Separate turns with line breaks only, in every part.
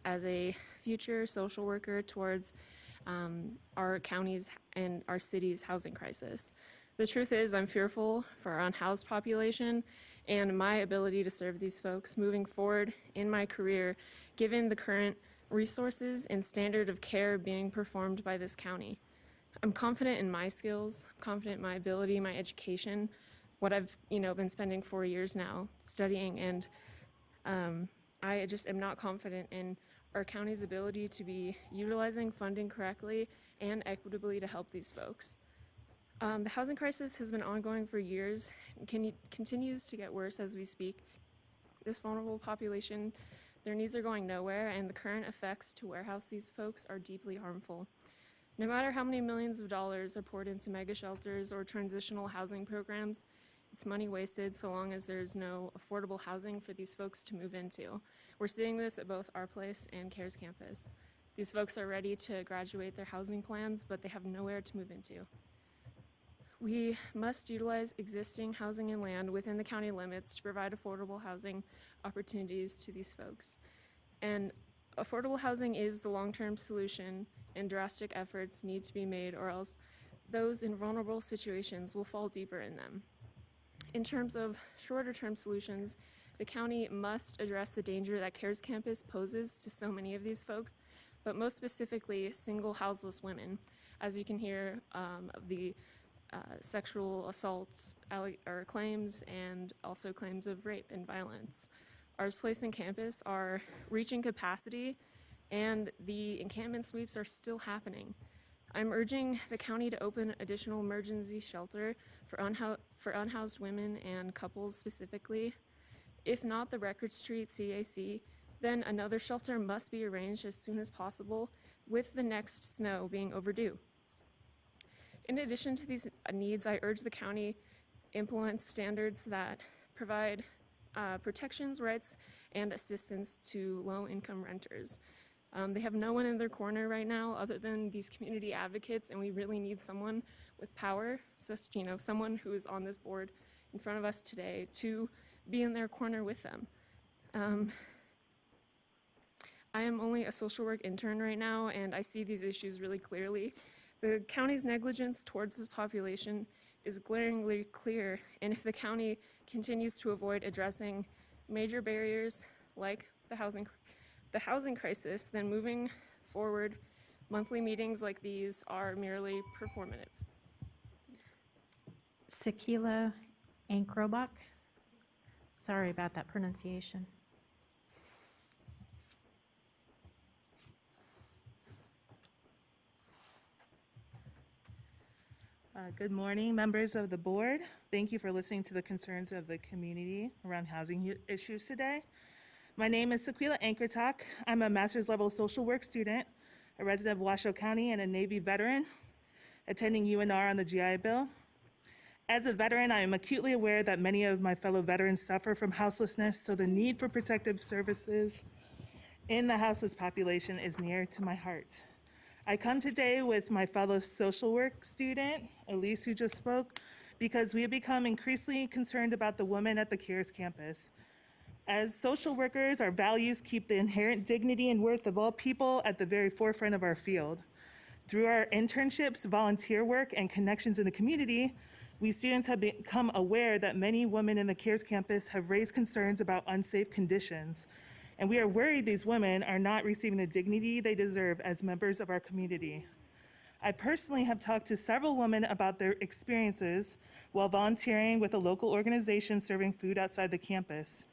as a future social worker towards our county's and our city's housing crisis. The truth is, I'm fearful for our unhoused population and my ability to serve these folks moving forward in my career, given the current resources and standard of care being performed by this county. I'm confident in my skills, confident in my ability, my education, what I've been spending 4 years now studying, and I just am not confident in our county's ability to be utilizing funding correctly and equitably to help these folks. The housing crisis has been ongoing for years and continues to get worse as we speak. This vulnerable population, their needs are going nowhere, and the current effects to warehouse these folks are deeply harmful. No matter how many millions of dollars are poured into mega shelters or transitional housing programs, it's money wasted so long as there's no affordable housing for these folks to move into. We're seeing this at both our place and CARES campus. These folks are ready to graduate their housing plans, but they have nowhere to move into. We must utilize existing housing and land within the county limits to provide affordable housing opportunities to these folks. And affordable housing is the long-term solution, and drastic efforts need to be made, or else those in vulnerable situations will fall deeper in them. In terms of shorter-term solutions, the county must address the danger that CARES Campus poses to so many of these folks, but most specifically single houseless women. As you can hear, of the sexual assaults or claims, and also claims of rape and violence. Our Place and campus are reaching capacity, and the encampment sweeps are still happening. I'm urging the county to open additional emergency shelter for unhoused women and couples specifically. If not the Record Street CAC, then another shelter must be arranged as soon as possible, with the next snow being overdue. In addition to these needs, I urge the county implement standards that provide protections, rights, and assistance to low-income renters. They have no one in their corner right now other than these community advocates, and we really need someone with power, so, someone who is on this board in front of us today, to be in their corner with them. I am only a social work intern right now, and I see these issues really clearly. The county's negligence towards this population is glaringly clear, and if the county continues to avoid addressing major barriers like the housing crisis, then moving forward, monthly meetings like these are merely performative.
Sakila Ankrobach. Sorry about that pronunciation.
Good morning, members of the board. Thank you for listening to the concerns of the community around housing issues today. My name is Sakila Ankrobach. I'm a master's level social work student, a resident of Washoe County, and a Navy veteran, attending UNR on the GI Bill. As a veteran, I am acutely aware that many of my fellow veterans suffer from houselessness, so the need for protective services in the houseless population is near to my heart. I come today with my fellow social work student, Elise, who just spoke, because we have become increasingly concerned about the women at the CARES campus. As social workers, our values keep the inherent dignity and worth of all people at the very forefront of our field. Through our internships, volunteer work, and connections in the community, we students have become aware that many women in the CARES campus have raised concerns about unsafe conditions. And we are worried these women are not receiving the dignity they deserve as members of our community. I personally have talked to several women about their experiences while volunteering with a local organization serving food outside the campus.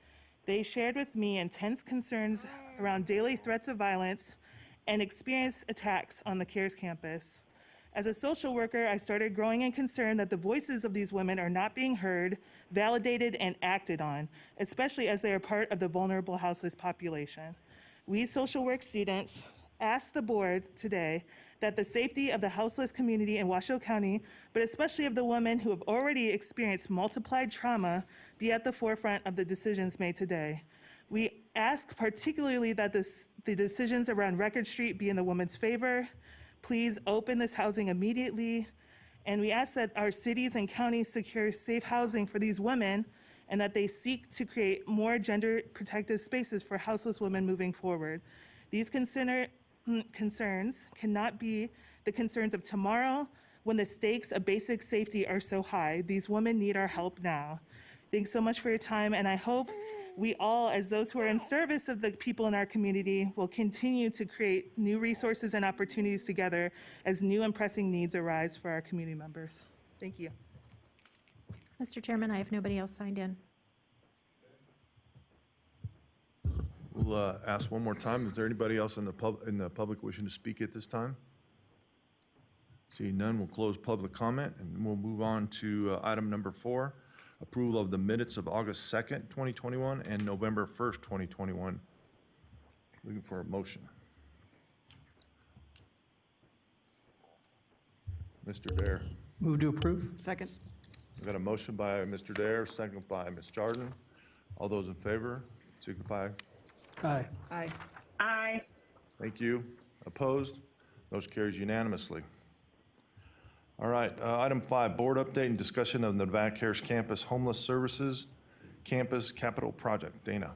They shared with me intense concerns around daily threats of violence and experienced attacks on the CARES campus. As a social worker, I started growing in concern that the voices of these women are not being heard, validated, and acted on, especially as they are part of the vulnerable houseless population. We social work students ask the board today that the safety of the houseless community in Washoe County, but especially of the women who have already experienced multiplied trauma, be at the forefront of the decisions made today. We ask particularly that the decisions around Record Street be in the woman's favor. Please open this housing immediately. And we ask that our cities and counties secure safe housing for these women, and that they seek to create more gender protective spaces for houseless women moving forward. These concerns cannot be the concerns of tomorrow when the stakes of basic safety are so high. These women need our help now. Thanks so much for your time, and I hope we all, as those who are in service of the people in our community, will continue to create new resources and opportunities together as new and pressing needs arise for our community members. Thank you.
Mr. Chairman, I have nobody else signed in.
We'll ask one more time. Is there anybody else in the public wishing to speak at this time? Seeing none, we'll close public comment, and we'll move on to item number 4, approval of the minutes of August 2nd, 2021, and November 1st, 2021. Looking for a motion. Mr. Dare.
Move to approve.
Second.
We've got a motion by Mr. Dare, second by Ms. Jordan. All those in favor, signify.
Aye.
Aye.
Aye.
Thank you. Opposed? Motion carries unanimously. All right, item 5, board update and discussion of the Nevada Cares Campus Homeless Services Campus Capital Project. Dana.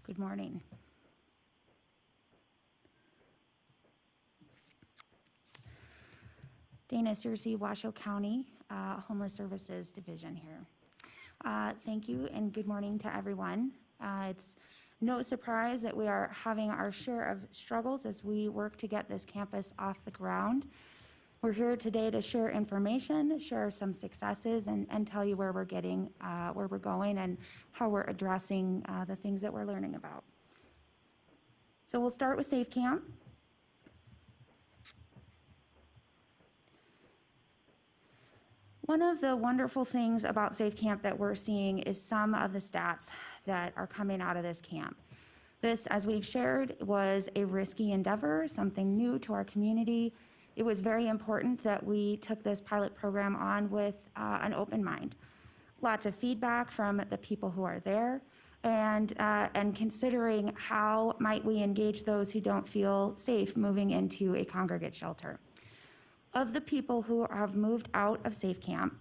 Good morning. Dana Searcy, Washoe County Homeless Services Division here. Thank you and good morning to everyone. It's no surprise that we are having our share of struggles as we work to get this campus off the ground. We're here today to share information, share some successes, and tell you where we're going, and how we're addressing the things that we're learning about. So we'll start with Safe Camp. One of the wonderful things about Safe Camp that we're seeing is some of the stats that are coming out of this camp. This, as we've shared, was a risky endeavor, something new to our community. It was very important that we took this pilot program on with an open mind. Lots of feedback from the people who are there, and considering how might we engage those who don't feel safe moving into a congregate shelter. Of the people who have moved out of Safe Camp,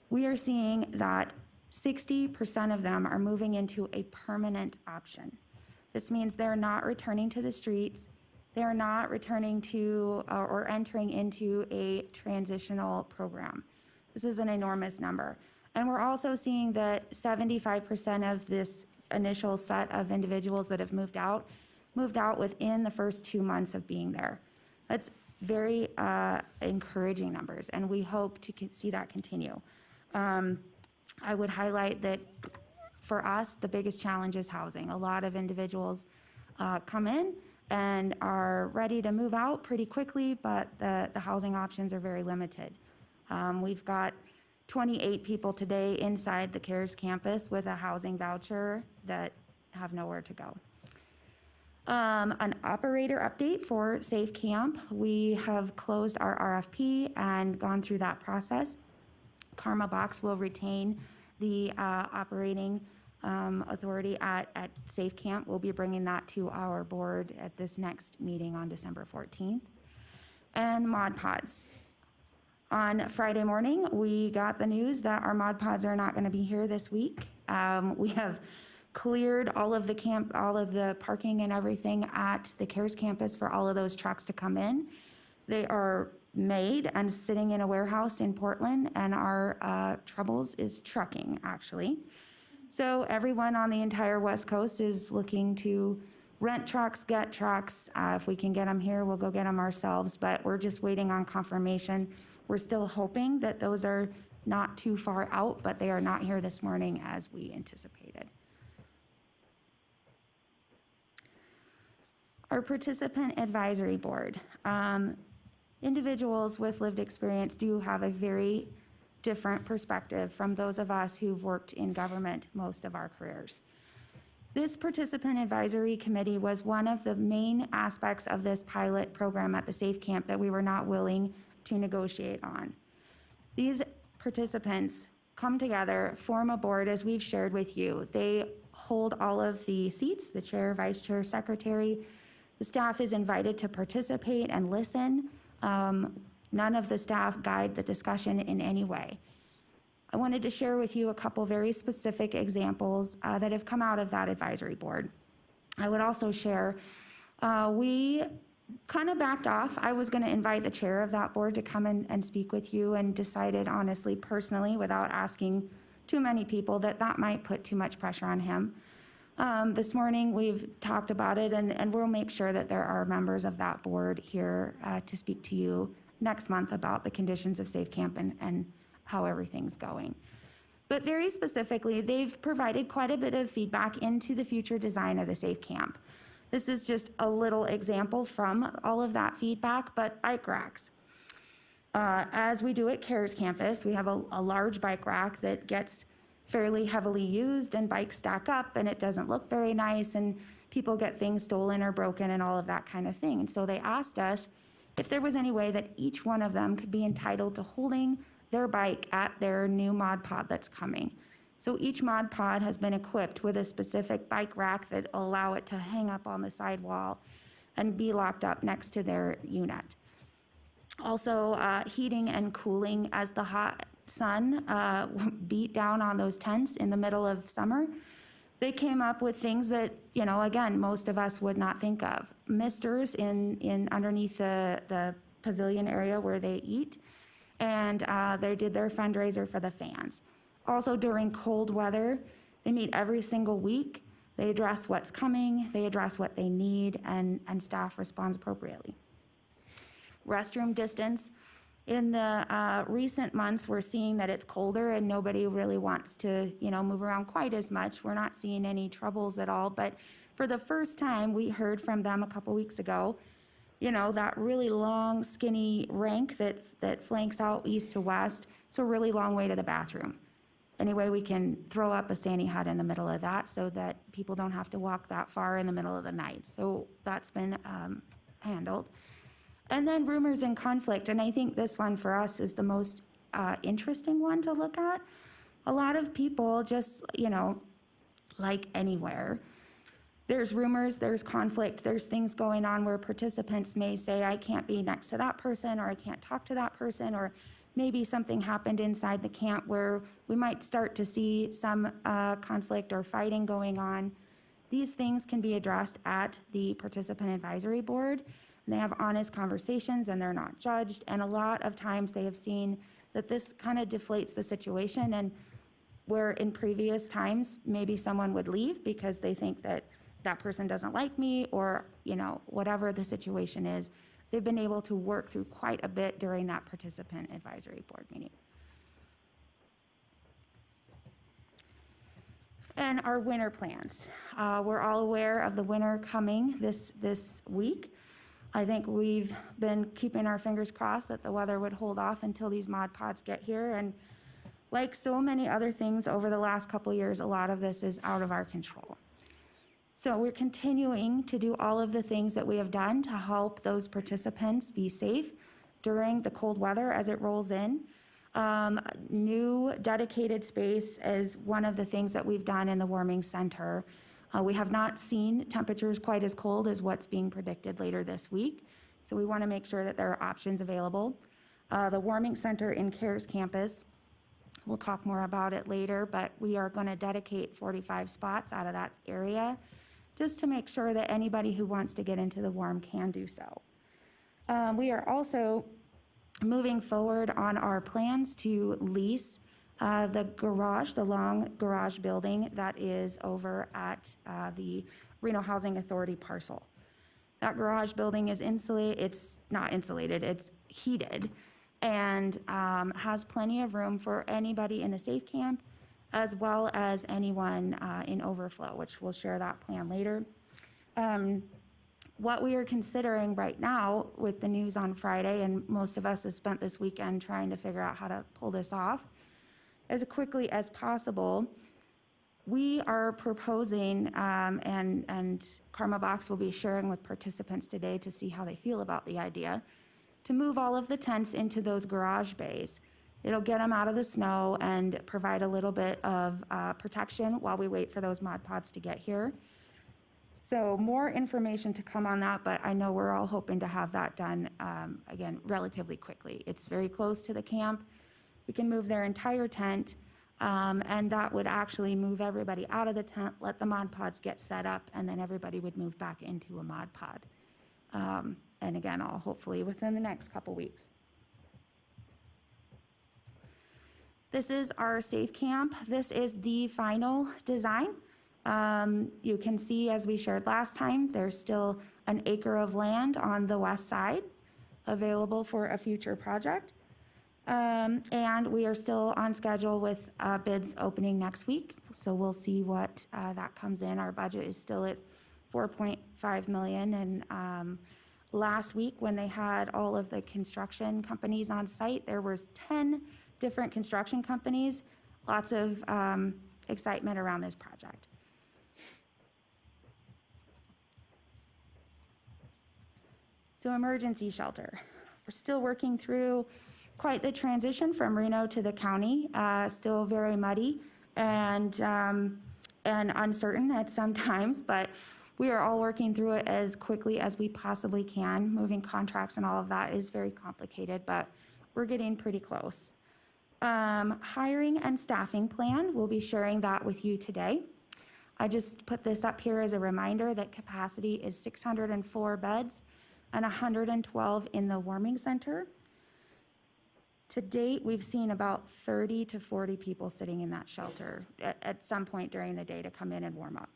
we are seeing that 60% of them are moving into a permanent option. This means they're not returning to the streets, they're not returning to or entering into a transitional program. This is an enormous number. And we're also seeing that 75% of this initial set of individuals that have moved out within the first 2 months of being there. That's very encouraging numbers, and we hope to see that continue. I would highlight that for us, the biggest challenge is housing. A lot of individuals come in and are ready to move out pretty quickly, but the housing options are very limited. We've got 28 people today inside the CARES campus with a housing voucher that have nowhere to go. An operator update for Safe Camp. We have closed our RFP and gone through that process. Karma Box will retain the operating authority at Safe Camp. We'll be bringing that to our board at this next meeting on December 14th. And Mod Pods. On Friday morning, we got the news that our Mod Pods are not going to be here this week. We have cleared all of the parking and everything at the CARES campus for all of those trucks to come in. They are made and sitting in a warehouse in Portland, and our troubles is trucking, actually. So everyone on the entire West Coast is looking to rent trucks, get trucks. If we can get them here, we'll go get them ourselves, but we're just waiting on confirmation. We're still hoping that those are not too far out, but they are not here this morning as we anticipated. Our participant advisory board. Individuals with lived experience do have a very different perspective from those of us who've worked in government most of our careers. This participant advisory committee was one of the main aspects of this pilot program at the Safe Camp that we were not willing to negotiate on. These participants come together, form a board as we've shared with you. They hold all of the seats, the chair, vice chair, secretary. The staff is invited to participate and listen. None of the staff guide the discussion in any way. I wanted to share with you a couple very specific examples that have come out of that advisory board. I would also share, we kind of backed off. I was going to invite the chair of that board to come and speak with you, and decided honestly, personally, without asking too many people, that that might put too much pressure on him. This morning, we've talked about it, and we'll make sure that there are members of that board here to speak to you next month about the conditions of Safe Camp and how everything's going. But very specifically, they've provided quite a bit of feedback into the future design of the Safe Camp. This is just a little example from all of that feedback, but bike racks. As we do at CARES Campus, we have a large bike rack that gets fairly heavily used, and bikes stack up, and it doesn't look very nice, and people get things stolen or broken and all of that kind of thing. And so they asked us if there was any way that each one of them could be entitled to holding their bike at their new Mod Pod that's coming. So each Mod Pod has been equipped with a specific bike rack that will allow it to hang up on the sidewall and be locked up next to their unit. Also, heating and cooling as the hot sun beat down on those tents in the middle of summer. They came up with things that, you know, again, most of us would not think of. Misters in underneath the pavilion area where they eat, and they did their fundraiser for the fans. Also, during cold weather, they meet every single week. They address what's coming, they address what they need, and staff responds appropriately. Restroom distance. In the recent months, we're seeing that it's colder and nobody really wants to, you know, move around quite as much. We're not seeing any troubles at all, but for the first time, we heard from them a couple weeks ago, you know, that really long, skinny rank that flanks out east to west. It's a really long way to the bathroom. Anyway, we can throw up a Sandy hut in the middle of that so that people don't have to walk that far in the middle of the night. So that's been handled. And then rumors and conflict, and I think this one for us is the most interesting one to look at. A lot of people just, you know, like anywhere, there's rumors, there's conflict, there's things going on where participants may say, I can't be next to that person, or I can't talk to that person, or maybe something happened inside the camp where we might start to see some conflict or fighting going on. These things can be addressed at the Participant Advisory Board. They have honest conversations and they're not judged. And a lot of times they have seen that this kind of deflates the situation, and where in previous times, maybe someone would leave because they think that that person doesn't like me, or, you know, whatever the situation is, they've been able to work through quite a bit during that Participant Advisory Board meeting. And our winter plans. We're all aware of the winter coming this week. I think we've been keeping our fingers crossed that the weather would hold off until these Mod Pods get here. And like so many other things over the last couple of years, a lot of this is out of our control. So we're continuing to do all of the things that we have done to help those participants be safe during the cold weather as it rolls in. New dedicated space is one of the things that we've done in the warming center. We have not seen temperatures quite as cold as what's being predicted later this week, so we want to make sure that there are options available. The warming center in CARES Campus, we'll talk more about it later, but we are going to dedicate 45 spots out of that area just to make sure that anybody who wants to get into the warm can do so. We are also moving forward on our plans to lease the garage, the long garage building that is over at the Reno Housing Authority parcel. That garage building is insulated, it's not insulated, it's heated, and has plenty of room for anybody in the Safe Camp, as well as anyone in overflow, which we'll share that plan later. What we are considering right now with the news on Friday, and most of us have spent this weekend trying to figure out how to pull this off, as quickly as possible, we are proposing, and Karma Box will be sharing with participants today to see how they feel about the idea, to move all of the tents into those garage bays It'll get them out of the snow and provide a little bit of protection while we wait for those Mod Pods to get here. So more information to come on that, but I know we're all hoping to have that done, again, relatively quickly. It's very close to the camp. We can move their entire tent, and that would actually move everybody out of the tent, let the Mod Pods get set up, and then everybody would move back into a Mod Pod. And again, all hopefully within the next couple weeks. This is our safe camp. This is the final design. You can see, as we shared last time, there's still an acre of land on the west side available for a future project. And we are still on schedule with bids opening next week. So we'll see what that comes in. Our budget is still at 4.5 million. And last week, when they had all of the construction companies on site, there was 10 different construction companies. Lots of excitement around this project. So emergency shelter. We're still working through quite the transition from Reno to the county, still very muddy and uncertain at some times, but we are all working through it as quickly as we possibly can. Moving contracts and all of that is very complicated, but we're getting pretty close. Hiring and staffing plan, we'll be sharing that with you today. I just put this up here as a reminder that capacity is 604 beds and 112 in the warming center. To date, we've seen about 30 to 40 people sitting in that shelter at some point during the day to come in and warm up.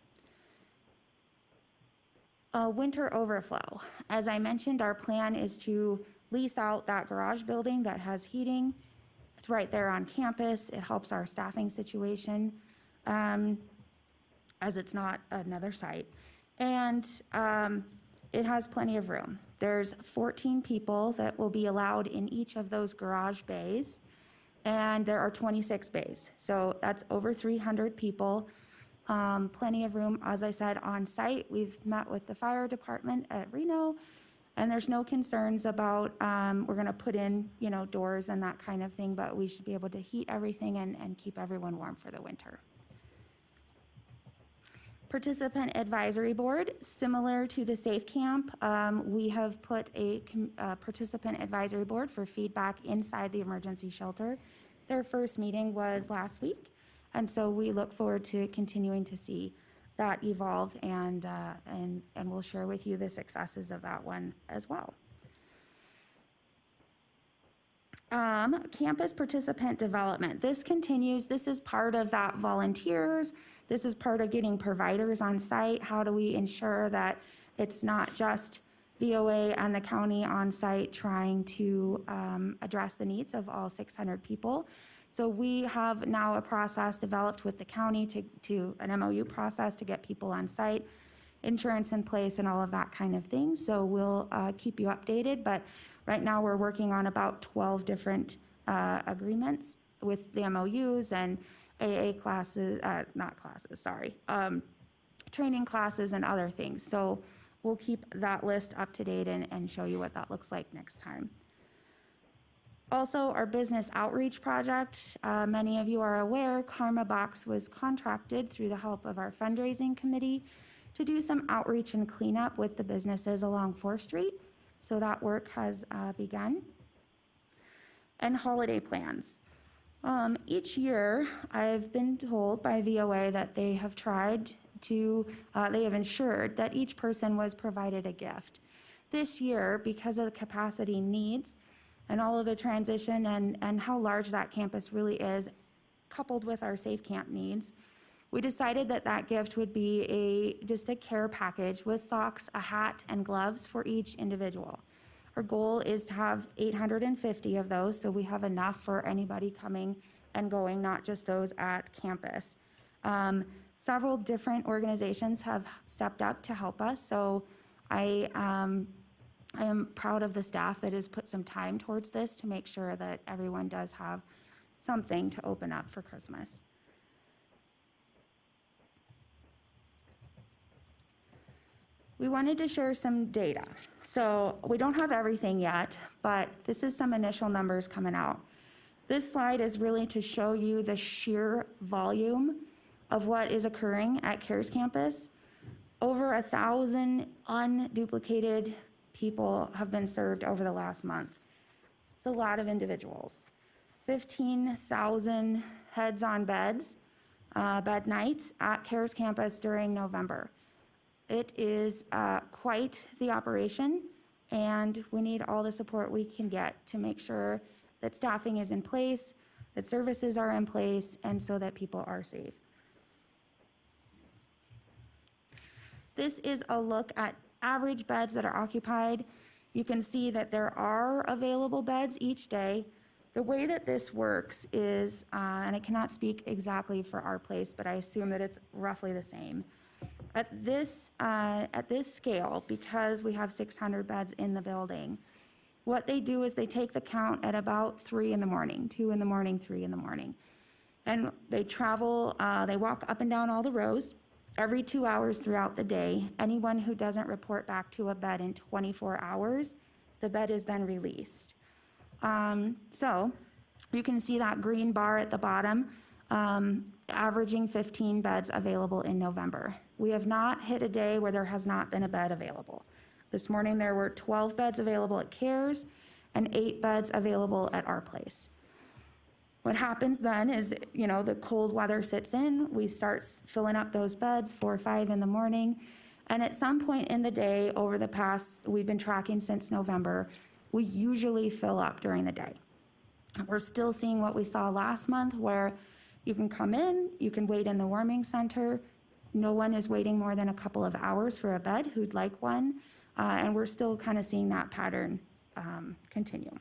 Winter overflow. As I mentioned, our plan is to lease out that garage building that has heating. It's right there on campus. It helps our staffing situation, as it's not another site. And it has plenty of room. There's 14 people that will be allowed in each of those garage bays, and there are 26 bays. So that's over 300 people. Plenty of room, as I said, on site. We've met with the fire department at Reno, and there's no concerns about, we're gonna put in, doors and that kind of thing, but we should be able to heat everything and keep everyone warm for the winter. Participant Advisory Board, similar to the Safe Camp, we have put a Participant Advisory Board for feedback inside the emergency shelter. Their first meeting was last week, and so we look forward to continuing to see that evolve, and we'll share with you the successes of that one as well. Campus participant development. This continues. This is part of that volunteers. This is part of getting providers on site. How do we ensure that it's not just VOA and the county on site trying to address the needs of all 600 people? So we have now a process developed with the county to an MOU process to get people on site, insurance in place and all of that kind of thing. So we'll keep you updated, but right now we're working on about 12 different agreements with the MOUs and AA classes, training classes and other things. So we'll keep that list up to date and show you what that looks like next time. Also, our business outreach project, many of you are aware, Karma Box was contracted through the help of our fundraising committee to do some outreach and cleanup with the businesses along 4th Street. So that work has begun. And holiday plans. Each year, I've been told by VOA that they have tried to, they have ensured that each person was provided a gift. This year, because of the capacity needs and all of the transition and how large that campus really is, coupled with our Safe Camp needs, we decided that that gift would be just a care package with socks, a hat, and gloves for each individual. Our goal is to have 850 of those, so we have enough for anybody coming and going, not just those at campus. Several different organizations have stepped up to help us, so I am proud of the staff that has put some time towards this to make sure that everyone does have something to open up for Christmas. We wanted to share some data. So we don't have everything yet, but this is some initial numbers coming out. This slide is really to show you the sheer volume of what is occurring at CARES Campus. Over 1,000 unduplicated people have been served over the last month. It's a lot of individuals. 15,000 heads on beds, bed nights at CARES Campus during November. It is quite the operation, and we need all the support we can get to make sure that staffing is in place, that services are in place, and so that people are safe. This is a look at average beds that are occupied. You can see that there are available beds each day. The way that this works is, and I cannot speak exactly for our place, but I assume that it's roughly the same. At this scale, because we have 600 beds in the building, what they do is they take the count at about 3 in the morning, 2 in the morning, 3 in the morning. And they travel, they walk up and down all the rows every 2 hours throughout the day. Anyone who doesn't report back to a bed in 24 hours, the bed is then released. So you can see that green bar at the bottom, averaging 15 beds available in November. We have not hit a day where there has not been a bed available. This morning, there were 12 beds available at CARES and 8 beds available at our place. What happens then is, the cold weather sits in, we start filling up those beds 4 or 5 in the morning, and at some point in the day over the past, we've been tracking since November, we usually fill up during the day. We're still seeing what we saw last month, where you can come in, you can wait in the warming center, no one is waiting more than a couple of hours for a bed who'd like one, and we're still kind of seeing that pattern continue.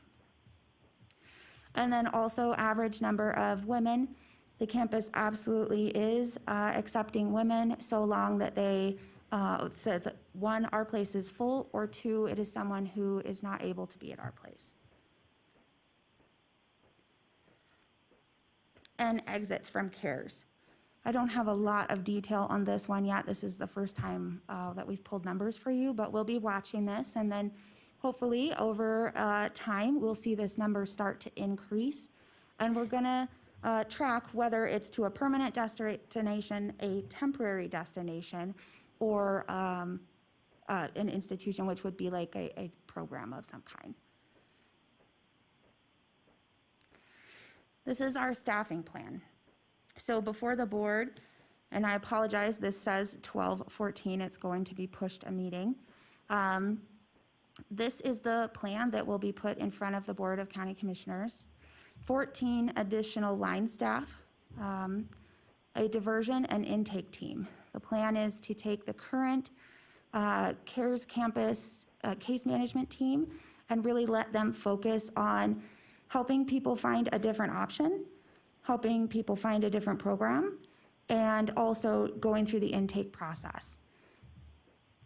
And then also average number of women. The campus absolutely is accepting women so long that they said that 1, our place is full, or 2, it is someone who is not able to be at our place. And exits from CARES. I don't have a lot of detail on this one yet. This is the first time that we've pulled numbers for you, but we'll be watching this, and then hopefully over time, we'll see this number start to increase. And we're gonna track whether it's to a permanent destination, a temporary destination, or an institution, which would be like a program of some kind. This is our staffing plan. So before the board, and I apologize, this says 12/14, it's going to be pushed a meeting. This is the plan that will be put in front of the Board of County Commissioners. 14 additional line staff, a diversion and intake team. The plan is to take the current CARES Campus case management team and really let them focus on helping people find a different option, helping people find a different program, and also going through the intake process.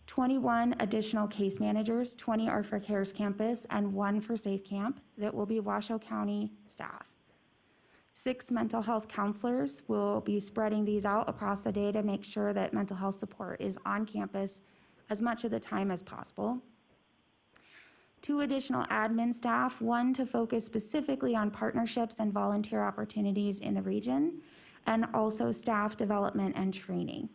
21 additional case managers, 20 are for CARES Campus and 1 for Safe Camp, that will be Washoe County staff. 6 mental health counselors will be spreading these out across the day to make sure that mental health support is on campus as much of the time as possible. 2 additional admin staff, 1 to focus specifically on partnerships and volunteer opportunities in the region, and also staff development and training.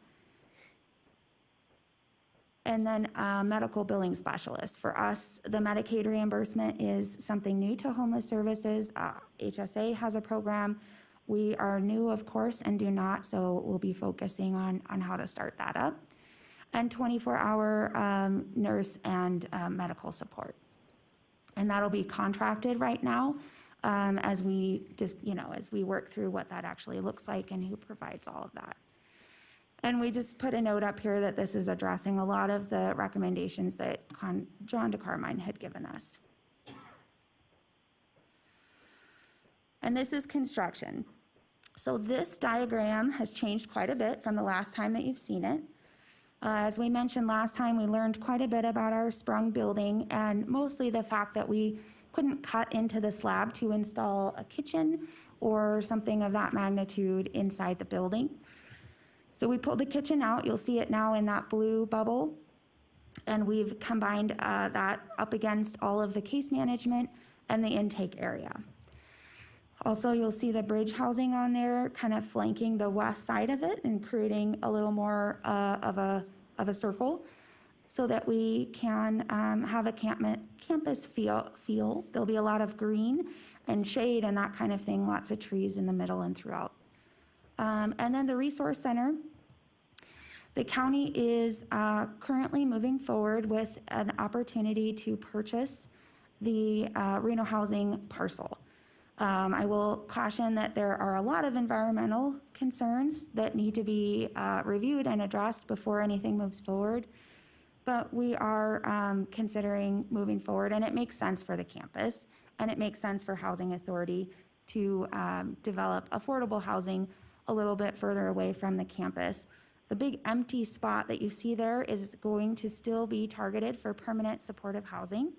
And then a medical billing specialist. For us, the Medicaid reimbursement is something new to homeless services. HSA has a program. We are new, of course, and do not, so we'll be focusing on how to start that up. And 24-hour nurse and medical support. And that'll be contracted right now as we just, as we work through what that actually looks like and who provides all of that. And we just put a note up here that this is addressing a lot of the recommendations that John DeCarmine had given us. And this is construction. So this diagram has changed quite a bit from the last time that you've seen it. As we mentioned last time, we learned quite a bit about our sprung building, and mostly the fact that we couldn't cut into the slab to install a kitchen or something of that magnitude inside the building. So we pulled the kitchen out. You'll see it now in that blue bubble. And we've combined that up against all of the case management and the intake area. Also, you'll see the bridge housing on there, kind of flanking the west side of it and creating a little more of a circle so that we can have a campus feel. There'll be a lot of green and shade and that kind of thing, lots of trees in the middle and throughout. And then the Resource Center. The county is currently moving forward with an opportunity to purchase the Reno housing parcel. I will caution that there are a lot of environmental concerns that need to be reviewed and addressed before anything moves forward. But we are considering moving forward, and it makes sense for the campus, and it makes sense for Housing Authority to develop affordable housing a little bit further away from the campus. The big empty spot that you see there is going to still be targeted for permanent supportive housing.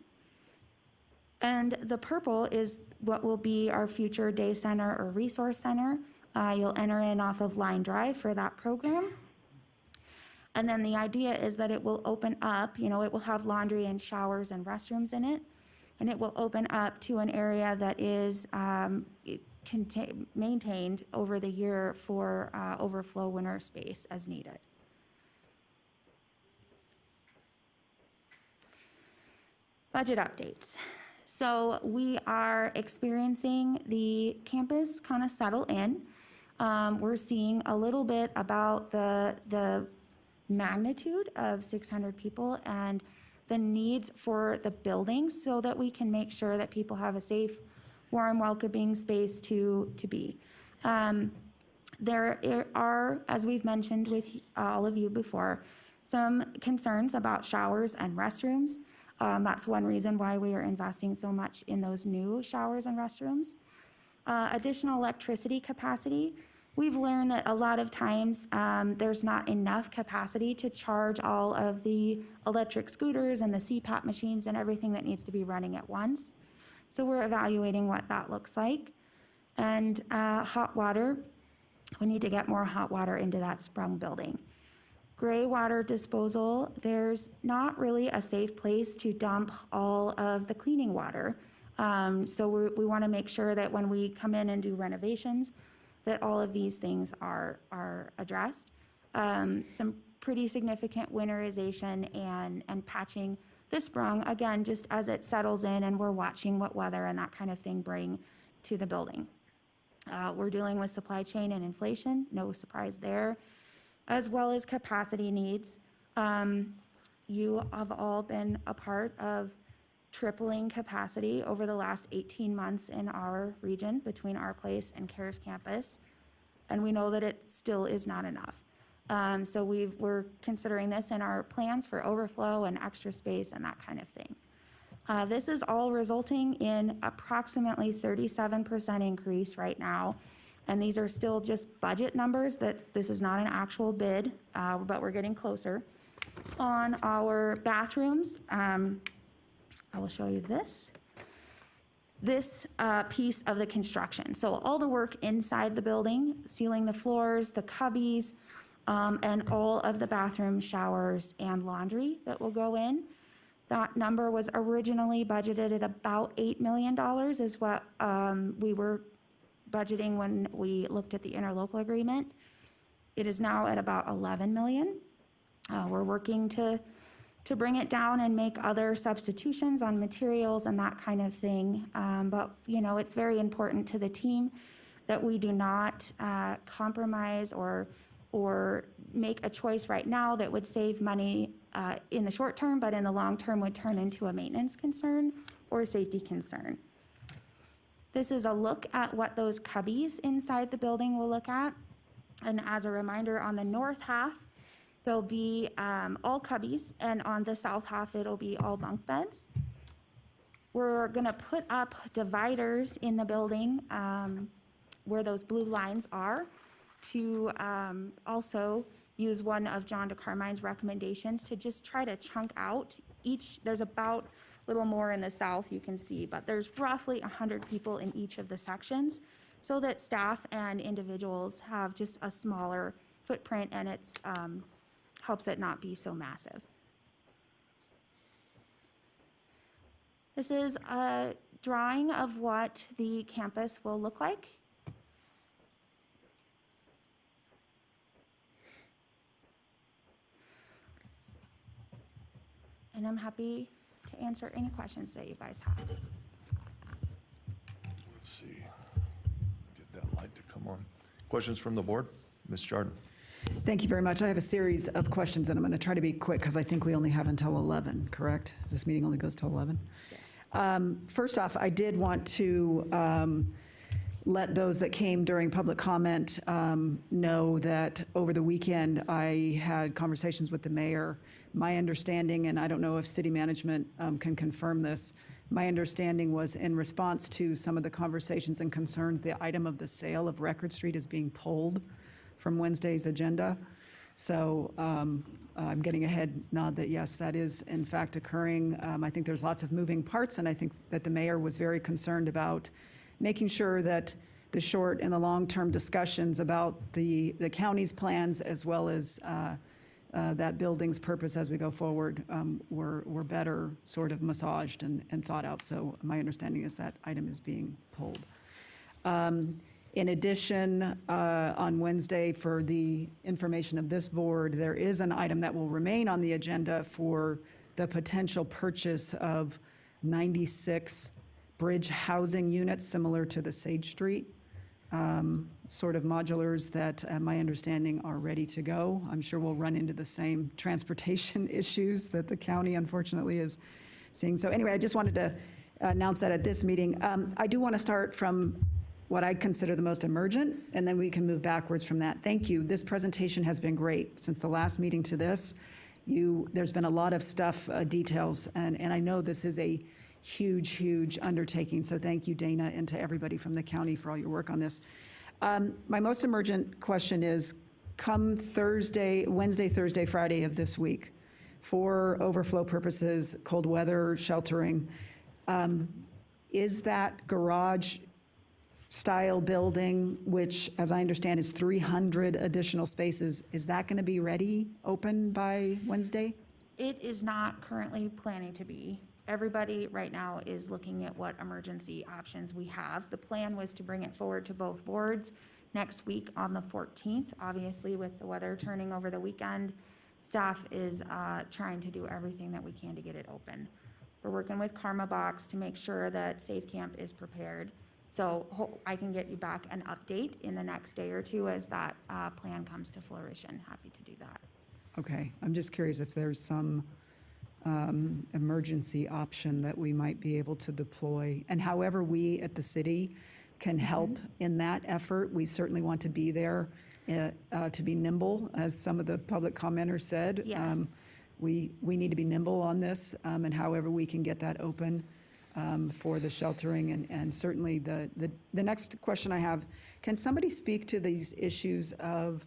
And the purple is what will be our future day center or resource center. You'll enter in off of Line Drive for that program. And then the idea is that it will open up, it will have laundry and showers and restrooms in it. And it will open up to an area that is maintained over the year for overflow winter space as needed. Budget updates. So we are experiencing the campus kind of settle in. We're seeing a little bit about the magnitude of 600 people and the needs for the building so that we can make sure that people have a safe, warm, welcoming space to be. There are, as we've mentioned with all of you before, some concerns about showers and restrooms. That's one reason why we are investing so much in those new showers and restrooms. Additional electricity capacity. We've learned that a lot of times there's not enough capacity to charge all of the electric scooters and the CPAP machines and everything that needs to be running at once. So we're evaluating what that looks like. And hot water, we need to get more hot water into that sprung building. Gray water disposal, there's not really a safe place to dump all of the cleaning water. So we want to make sure that when we come in and do renovations, that all of these things are addressed. Some pretty significant winterization and patching the sprung, again, just as it settles in and we're watching what weather and that kind of thing bring to the building. We're dealing with supply chain and inflation, no surprise there, as well as capacity needs. You have all been a part of tripling capacity over the last 18 months in our region between our place and CARES campus, and we know that it still is not enough. So we're considering this in our plans for overflow and extra space and that kind of thing. This is all resulting in approximately 37% increase right now. And these are still just budget numbers, that this is not an actual bid, but we're getting closer. On our bathrooms, I will show you this piece of the construction. So all the work inside the building, sealing the floors, the cubbies, and all of the bathroom showers and laundry that will go in. That number was originally budgeted at about $8 million is what we were budgeting when we looked at the interlocal agreement. It is now at about 11 million. We're working to bring it down and make other substitutions on materials and that kind of thing. But it's very important to the team that we do not compromise or make a choice right now that would save money in the short term, but in the long term would turn into a maintenance concern or a safety concern. This is a look at what those cubbies inside the building will look at. And as a reminder, on the north half, there'll be all cubbies, and on the south half, it'll be all bunk beds. We're gonna put up dividers in the building where those blue lines are to also use one of John DeCarmine's recommendations to just try to chunk out each. There's about a little more in the south you can see, but there's roughly 100 people in each of the sections so that staff and individuals have just a smaller footprint, and it's helps it not be so massive. This is drawing of what the campus will look like. And I'm happy to answer any questions that you guys have.
Let's see. Get that light to come on. Questions from the board? Ms. Jordan?
Thank you very much. I have a series of questions, and I'm going to try to be quick because I think we only have until 11, correct? This meeting only goes till 11? First off, I did want to let those that came during public comment know that over the weekend, I had conversations with the mayor. My understanding, and I don't know if city management can confirm this, my understanding was in response to some of the conversations and concerns, the item of the sale of Record Street is being pulled from Wednesday's agenda. So I'm getting a head nod that yes, that is in fact occurring. I think there's lots of moving parts, and I think that the mayor was very concerned about making sure that the short and the long-term discussions about the county's plans as well as that building's purpose as we go forward were better sort of massaged and thought out. So my understanding is that item is being pulled. In addition, on Wednesday, for the information of this board, there is an item that will remain on the agenda for the potential purchase of 96 bridge housing units similar to the Sage Street sort of modulars that, my understanding, are ready to go. I'm sure we'll run into the same transportation issues that the county unfortunately is seeing. So anyway, I just wanted to announce that at this meeting. I do want to start from what I consider the most emergent, and then we can move backwards from that. Thank you. This presentation has been great. Since the last meeting to this, there's been a lot of stuff, details, and I know this is a huge, huge undertaking, so thank you, Dana, and to everybody from the county for all your work on this. My most emergent question is, come Wednesday, Thursday, Friday of this week, for overflow purposes, cold weather, sheltering, is that garage style building, which, as I understand, is 300 additional spaces, is that going to be ready, open by Wednesday?
It is not currently planning to be. Everybody right now is looking at what emergency options we have. The plan was to bring it forward to both boards next week on the 14th. Obviously, with the weather turning over the weekend, staff is trying to do everything that we can to get it open. We're working with Karma Box to make sure that Safe Camp is prepared. So I can get you back an update in the next day or two as that plan comes to fruition. Happy to do that.
Okay, I'm just curious if there's some emergency option that we might be able to deploy. And however we at the city can help in that effort, we certainly want to be there to be nimble, as some of the public commenters said.
Yes.
We need to be nimble on this, and however we can get that open for the sheltering. And certainly the next question I have, can somebody speak to these issues of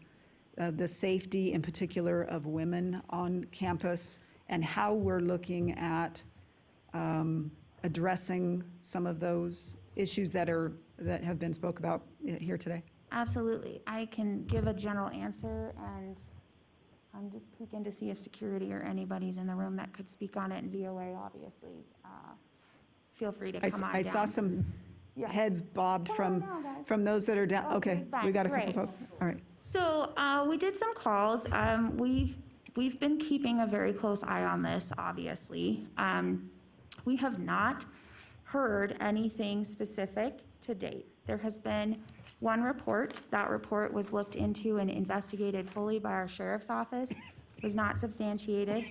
the safety, in particular, of women on campus, and how we're looking at addressing some of those issues that have been spoke about here today?
Absolutely. I can give a general answer, and I'm just peeking to see if security or anybody's in the room that could speak on it, and VOA, obviously. Feel free to come on down.
I saw some heads bobbed
Come on down, guys.
from those that are down.
Oh,
Okay,
he's back.
we got a couple
Great.
folks. All right.
So we did some calls. We've been keeping a very close eye on this, obviously. We have not heard anything specific to date. There has been one report. That report was looked into and investigated fully by our sheriff's office. It was not substantiated.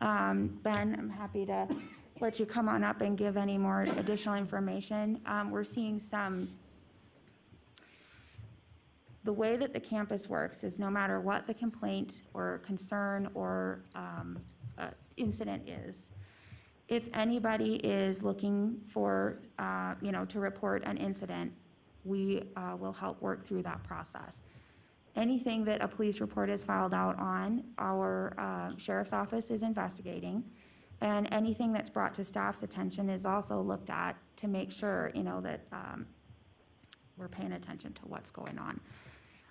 Ben, I'm happy to let you come on up and give any more additional information. We're seeing the way that the campus works is no matter what the complaint or concern or incident is, if anybody is looking for, to report an incident, we will help work through that process. Anything that a police report is filed out on, our sheriff's office is investigating, and anything that's brought to staff's attention is also looked at to make sure, that we're paying attention to what's going on.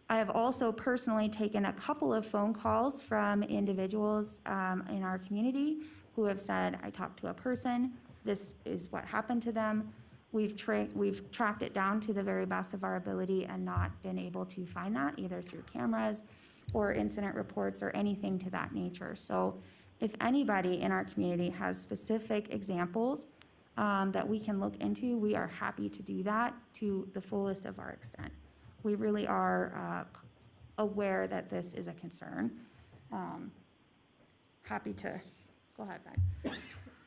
I have also personally taken a couple of phone calls from individuals in our community who have said, I talked to a person, this is what happened to them. We've tracked it down to the very best of our ability and not been able to find that either through cameras or incident reports or anything to that nature. So if anybody in our community has specific examples that we can look into, we are happy to do that to the fullest of our extent. We really are aware that this is a concern. Happy to, go ahead, Ben.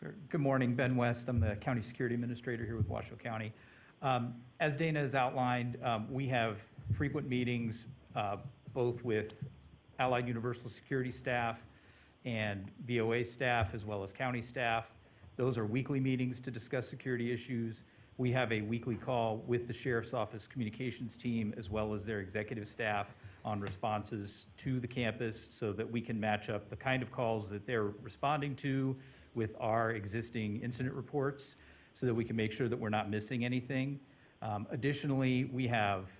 Sure. Good morning, Ben West. I'm the County Security Administrator here with Washoe County. As Dana has outlined, we have frequent meetings both with Allied Universal Security staff and VOA staff, as well as county staff. Those are weekly meetings to discuss security issues. We have a weekly call with the Sheriff's Office communications team, as well as their executive staff, on responses to the campus so that we can match up the kind of calls that they're responding to with our existing incident reports so that we can make sure that we're not missing anything. Additionally, we have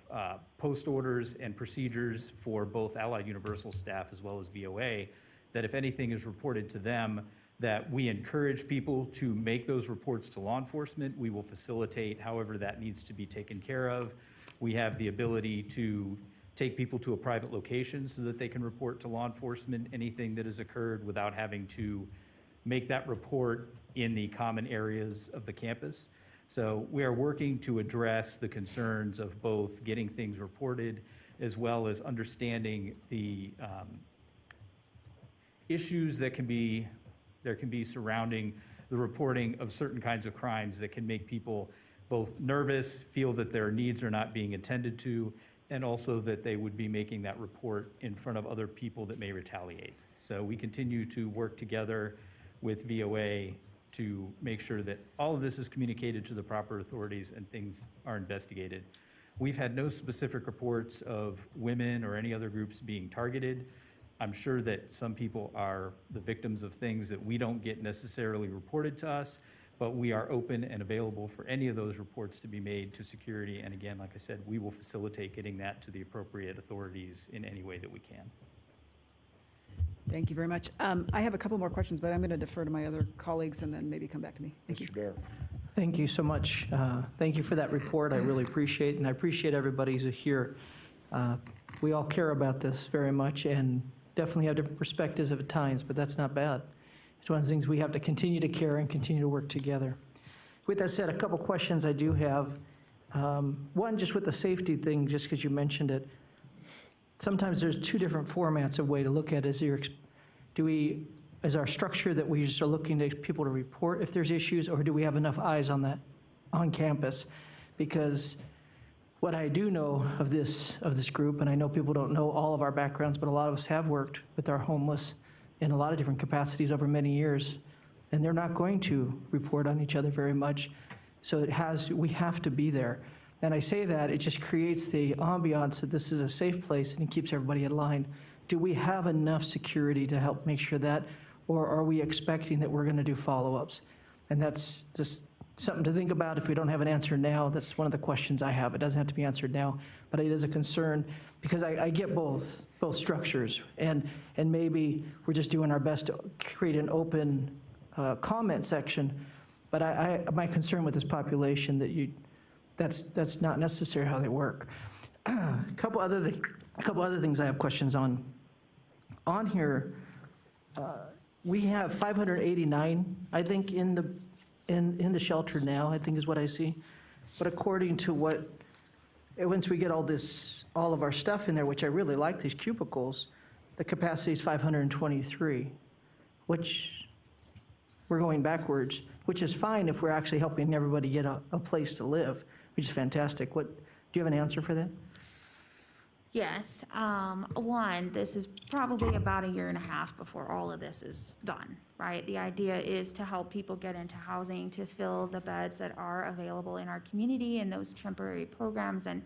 post orders and procedures for both Allied Universal staff as well as VOA that if anything is reported to them, that we encourage people to make those reports to law enforcement. We will facilitate however that needs to be taken care of. We have the ability to take people to a private location so that they can report to law enforcement anything that has occurred without having to make that report in the common areas of the campus. So we are working to address the concerns of both getting things reported as well as understanding the issues that can be surrounding the reporting of certain kinds of crimes that can make people both nervous, feel that their needs are not being attended to, and also that they would be making that report in front of other people that may retaliate. So we continue to work together with VOA to make sure that all of this is communicated to the proper authorities and things are investigated. We've had no specific reports of women or any other groups being targeted. I'm sure that some people are the victims of things that we don't get necessarily reported to us, but we are open and available for any of those reports to be made to security. And again, like I said, we will facilitate getting that to the appropriate authorities in any way that we can.
Thank you very much. I have a couple more questions, but I'm going to defer to my other colleagues and then maybe come back to me. Thank you.
Mr. Bear.
Thank you so much. Thank you for that report. I really appreciate it, and I appreciate everybody who's here. We all care about this very much and definitely have different perspectives at times, but that's not bad. It's one of the things we have to continue to care and continue to work together. With that said, a couple questions I do have. One, just with the safety thing, just because you mentioned it. Sometimes there's two different formats of way to look at it. Is our structure that we just are looking to people to report if there's issues, or do we have enough eyes on that on campus? Because what I do know of this group, and I know people don't know all of our backgrounds, but a lot of us have worked with our homeless in a lot of different capacities over many years, and they're not going to report on each other very much. So we have to be there. And I say that, it just creates the ambiance that this is a safe place and it keeps everybody in line. Do we have enough security to help make sure that, or are we expecting that we're going to do follow-ups? And that's just something to think about. If we don't have an answer now, that's one of the questions I have. It doesn't have to be answered now, but it is a concern because I get both structures, and maybe we're just doing our best to create an open comment section. But my concern with this population that's not necessarily how they work. A couple other things I have questions on. On here, we have 589, I think, in the shelter now, I think is what I see. But according to once we get all of our stuff in there, which I really like, these cubicles, the capacity is 523, which we're going backwards, which is fine if we're actually helping everybody get a place to live, which is fantastic. Do you have an answer for that?
Yes. One, this is probably about 1.5 years before all of this is done, right? The idea is to help people get into housing, to fill the beds that are available in our community and those temporary programs, and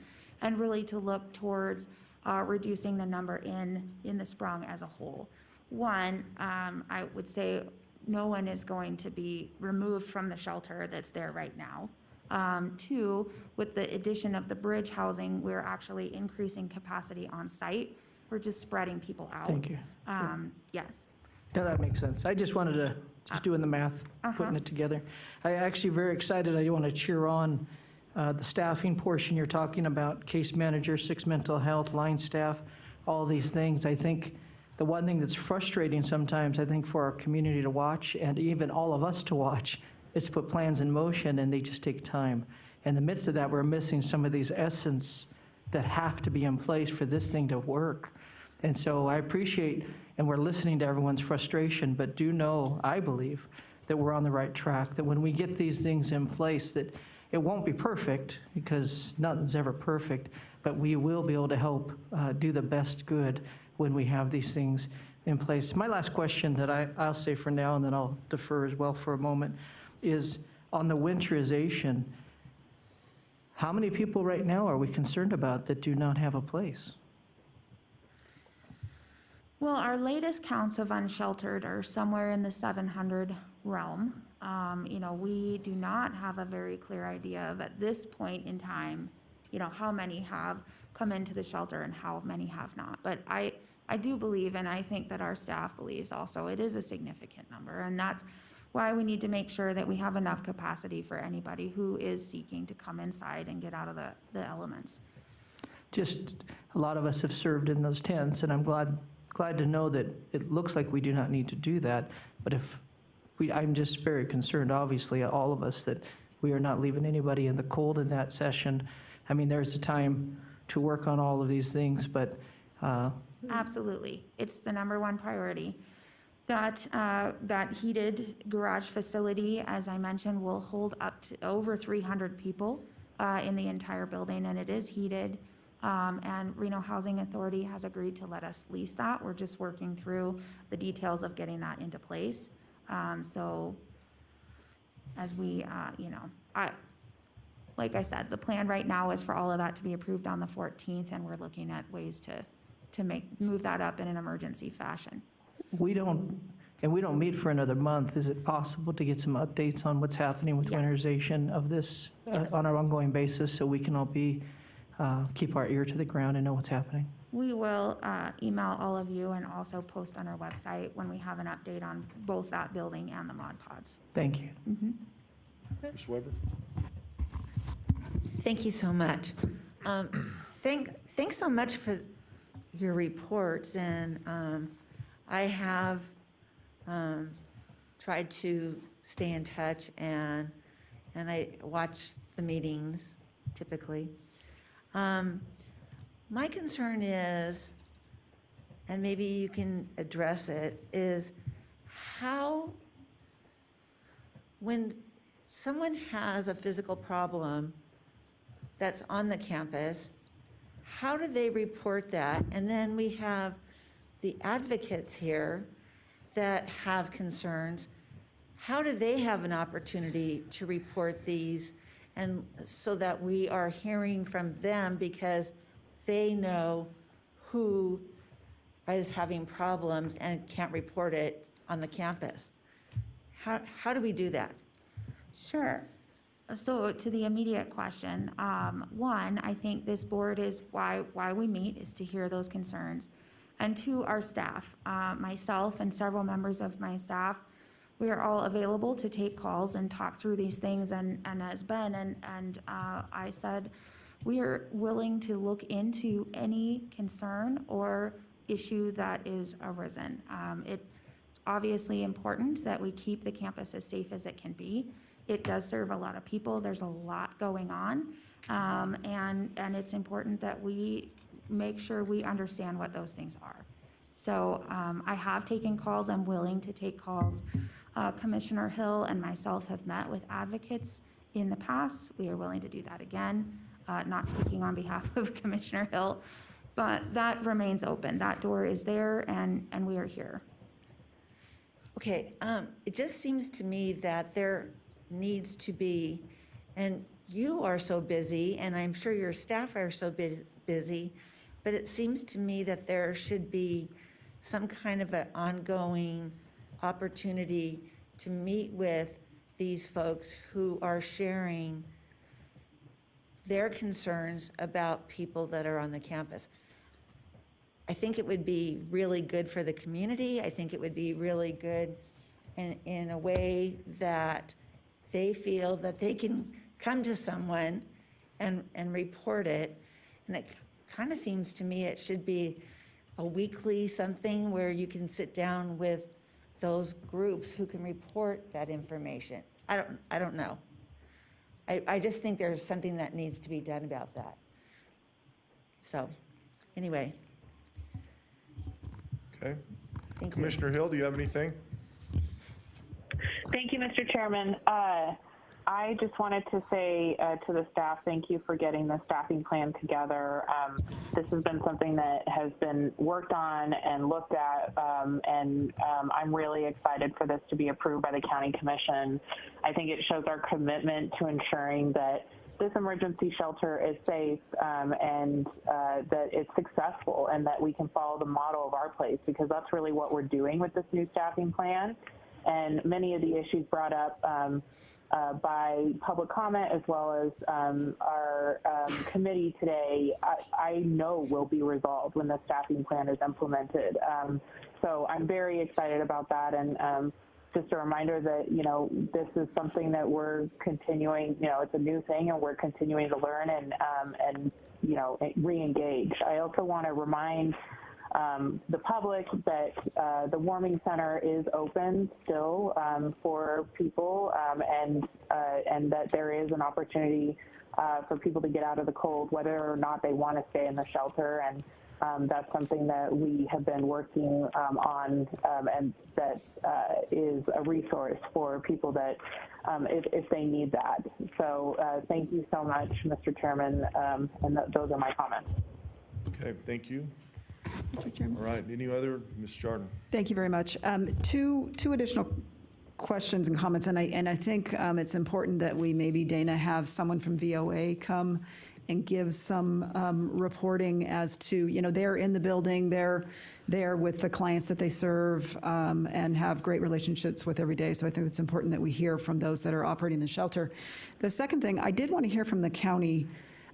really to look towards reducing the number in the Sprung as a whole. One, I would say no one is going to be removed from the shelter that's there right now. Two, with the addition of the bridge housing, we're actually increasing capacity on site. We're just spreading people out.
Thank you.
Yes.
No, that makes sense. I just wanted to just doing the math, putting it together. I actually very excited. I want to cheer on the staffing portion you're talking about, case manager, 6 mental health, line staff, all these things. I think the one thing that's frustrating sometimes, I think, for our community to watch, and even all of us to watch, is put plans in motion, and they just take time. In the midst of that, we're missing some of these essence that have to be in place for this thing to work. And so I appreciate, and we're listening to everyone's frustration, but do know, I believe, that we're on the right track, that when we get these things in place, that it won't be perfect, because nothing's ever perfect, but we will be able to help do the best good when we have these things in place. My last question that I'll say for now, and then I'll defer as well for a moment, is on the winterization. How many people right now are we concerned about that do not have a place?
Well, our latest counts of unsheltered are somewhere in the 700 realm. We do not have a very clear idea of, at this point in time, how many have come into the shelter and how many have not. But I do believe, and I think that our staff believes also, it is a significant number. And that's why we need to make sure that we have enough capacity for anybody who is seeking to come inside and get out of the elements.
Just, a lot of us have served in those tents, and I'm glad to know that it looks like we do not need to do that. But I'm just very concerned, obviously, all of us, that we are not leaving anybody in the cold in that session. I mean, there's a time to work on all of these things, but
Absolutely. It's the number one priority. That heated garage facility, as I mentioned, will hold up to over 300 people in the entire building, and it is heated. And Reno Housing Authority has agreed to let us lease that. We're just working through the details of getting that into place. So as we, like I said, the plan right now is for all of that to be approved on the 14th, and we're looking at ways to move that up in an emergency fashion.
we don't meet for another month. Is it possible to get some updates on what's happening with
Yes.
winterization of this
Yes.
on an ongoing basis, so we can all keep our ear to the ground and know what's happening?
We will email all of you and also post on our website when we have an update on both that building and the Mod Pods.
Thank you.
Ms. Weber?
Thank you so much. Thanks so much for your reports, and I have tried to stay in touch, and I watch the meetings typically. My concern is, and maybe you can address it, is how, when someone has a physical problem that's on the campus, how do they report that? And then we have the advocates here that have concerns. How do they have an opportunity to report these? And so that we are hearing from them, because they know who is having problems and can't report it on the campus. How do we do that?
Sure. So to the immediate question, one, I think this board is why we meet, is to hear those concerns. And two, our staff, myself and several members of my staff, we are all available to take calls and talk through these things. And as Ben and I said, we are willing to look into any concern or issue that is arisen. It's obviously important that we keep the campus as safe as it can be. It does serve a lot of people. There's a lot going on. And it's important that we make sure we understand what those things are. So I have taken calls. I'm willing to take calls. Commissioner Hill and myself have met with advocates in the past. We are willing to do that again, not speaking on behalf of Commissioner Hill, but that remains open. That door is there, and we are here.
Okay, it just seems to me that there needs to be, and you are so busy, and I'm sure your staff are so busy, but it seems to me that there should be some kind of an ongoing opportunity to meet with these folks who are sharing their concerns about people that are on the campus. I think it would be really good for the community. I think it would be really good in a way that they feel that they can come to someone and report it. And it kind of seems to me it should be a weekly something where you can sit down with those groups who can report that information. I don't know. I just think there's something that needs to be done about that. So, anyway,
Okay.
thank you.
Commissioner Hill, do you have anything?
Thank you, Mr. Chairman. I just wanted to say to the staff, thank you for getting the staffing plan together. This has been something that has been worked on and looked at, and I'm really excited for this to be approved by the County Commission. I think it shows our commitment to ensuring that this emergency shelter is safe and that it's successful and that we can follow the model of our place, because that's really what we're doing with this new staffing plan. And many of the issues brought up by public comment as well as our committee today, I know will be resolved when the staffing plan is implemented. So I'm very excited about that. And just a reminder that, this is something that we're continuing, it's a new thing and we're continuing to learn and re-engage. I also want to remind the public that the warming center is open still for people and that there is an opportunity for people to get out of the cold, whether or not they want to stay in the shelter. And that's something that we have been working on and that is a resource for people that if they need that. So thank you so much, Mr. Chairman, and those are my comments.
Okay, thank you.
Mr. Chairman.
All right, any other, Ms. Jordan?
Thank you very much. Two additional questions and comments, and I think it's important that we maybe, Dana, have someone from VOA come and give some reporting as to, they're in the building, they're there with the clients that they serve and have great relationships with every day. So I think it's important that we hear from those that are operating the shelter. The second thing, I did want to hear from the county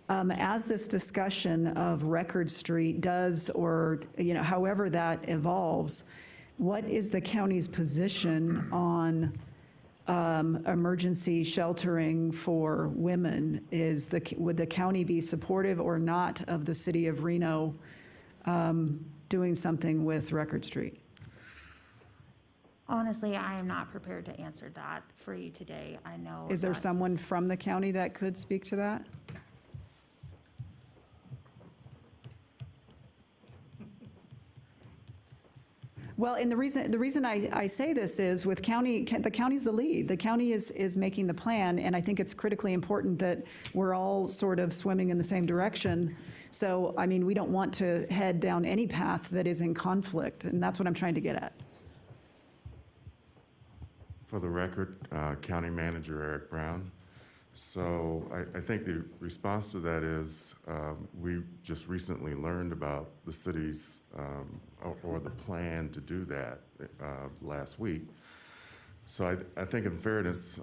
as this discussion of Record Street does, or, however that evolves, what is the county's position on emergency sheltering for women? Would the county be supportive or not of the city of Reno doing something with Record Street?
Honestly, I am not prepared to answer that for you today. I know.
Is there
that-
someone from the county that could speak to that? Well, and the reason I say this is with the county's the lead. The county is making the plan, and I think it's critically important that we're all sort of swimming in the same direction. So, we don't want to head down any path that is in conflict, and that's what I'm trying to get at.
For the record, County Manager Eric Brown. So I think the response to that is we just recently learned about the city's or the plan to do that last week. So I think in fairness,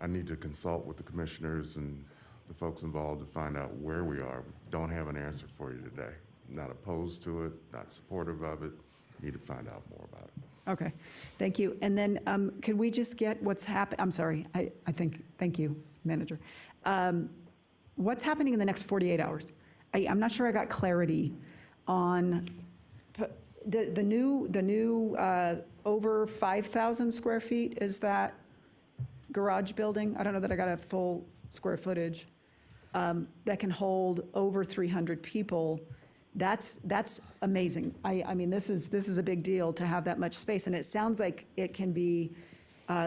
I need to consult with the commissioners and the folks involved to find out where we are. We don't have an answer for you today. Not opposed to it, not supportive of it. Need to find out more about it.
Okay, thank you. And then could we just get what's happening? I'm sorry, I think, thank you, Manager. What's happening in the next 48 hours? I'm not sure I got clarity on the new over 5,000 square feet, is that garage building? I don't know that I got a full square footage that can hold over 300 people. That's amazing. This is a big deal to have that much space, and it sounds like it can be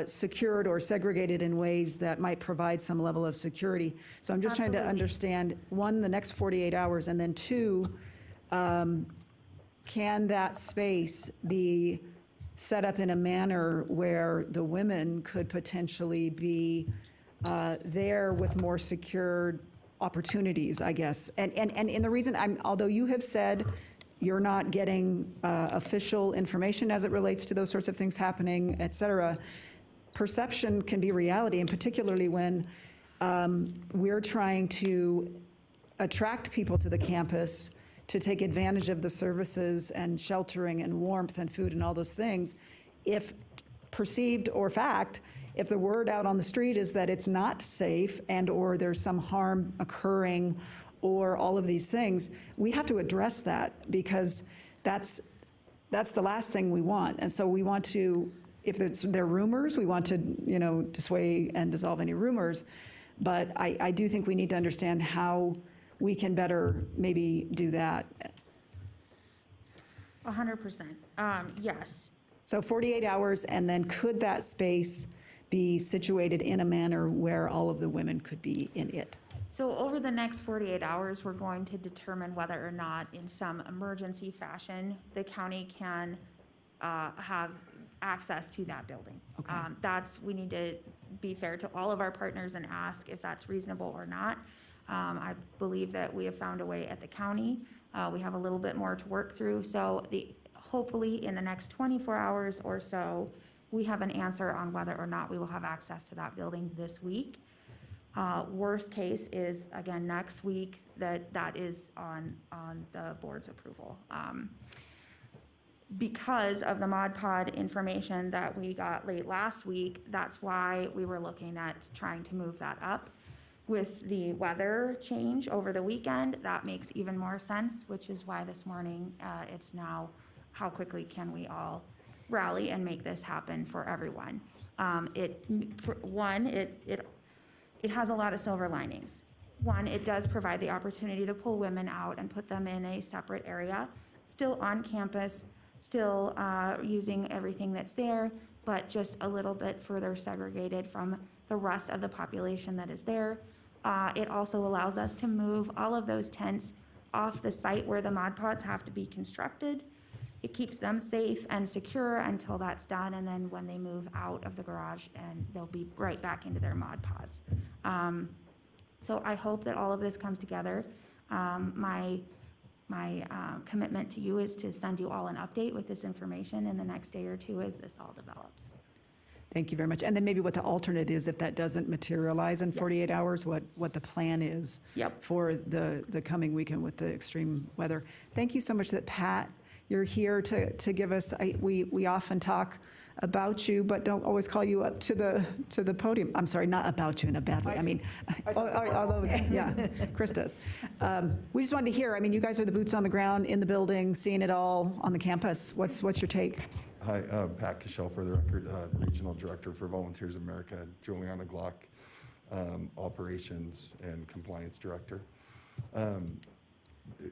secured or segregated in ways that might provide some level of security. So I'm just trying to
Absolutely.
understand, one, the next 48 hours, and then two, can that space be set up in a manner where the women could potentially be there with more secured opportunities, I guess? And the reason although you have said you're not getting official information as it relates to those sorts of things happening, et cetera, perception can be reality, and particularly when we're trying to attract people to the campus to take advantage of the services and sheltering and warmth and food and all those things. If perceived or fact, if the word out on the street is that it's not safe and/or there's some harm occurring or all of these things, we have to address that because that's the last thing we want. And so we want to, if there are rumors, we want to, dissuade and dissolve any rumors. But I do think we need to understand how we can better maybe do that.
100%. Yes.
So 48 hours, and then could that space be situated in a manner where all of the women could be in it?
So over the next 48 hours, we're going to determine whether or not in some emergency fashion, the county can have access to that building.
Okay.
We need to be fair to all of our partners and ask if that's reasonable or not. I believe that we have found a way at the county. We have a little bit more to work through. So hopefully in the next 24 hours or so, we have an answer on whether or not we will have access to that building this week. Worst case is, again, next week, that is on the board's approval. Because of the Mod Pod information that we got late last week, that's why we were looking at trying to move that up. With the weather change over the weekend, that makes even more sense, which is why this morning, it's now, how quickly can we all rally and make this happen for everyone? It has a lot of silver linings. One, it does provide the opportunity to pull women out and put them in a separate area, still on campus, still using everything that's there, but just a little bit further segregated from the rest of the population that is there. It also allows us to move all of those tents off the site where the Mod Pods have to be constructed. It keeps them safe and secure until that's done, and then when they move out of the garage, and they'll be right back into their Mod Pods. So I hope that all of this comes together. My commitment to you is to send you all an update with this information in the next day or two as this all develops.
Thank you very much. And then maybe what the alternate is, if that doesn't materialize in 48 hours, what the plan is for the coming weekend with the extreme weather. Thank you so much that Pat, you're here to give us, we often talk about you, but don't always call you up to the podium. I'm sorry, not about you in a bad way. I mean, although, yeah, Chris does. We just wanted to hear, you guys are the boots on the ground in the building, seeing it all on the campus. What's your take?
Hi, Pat Cashel, for the record, Regional Director for Volunteers America, Juliana Glock, Operations and Compliance Director.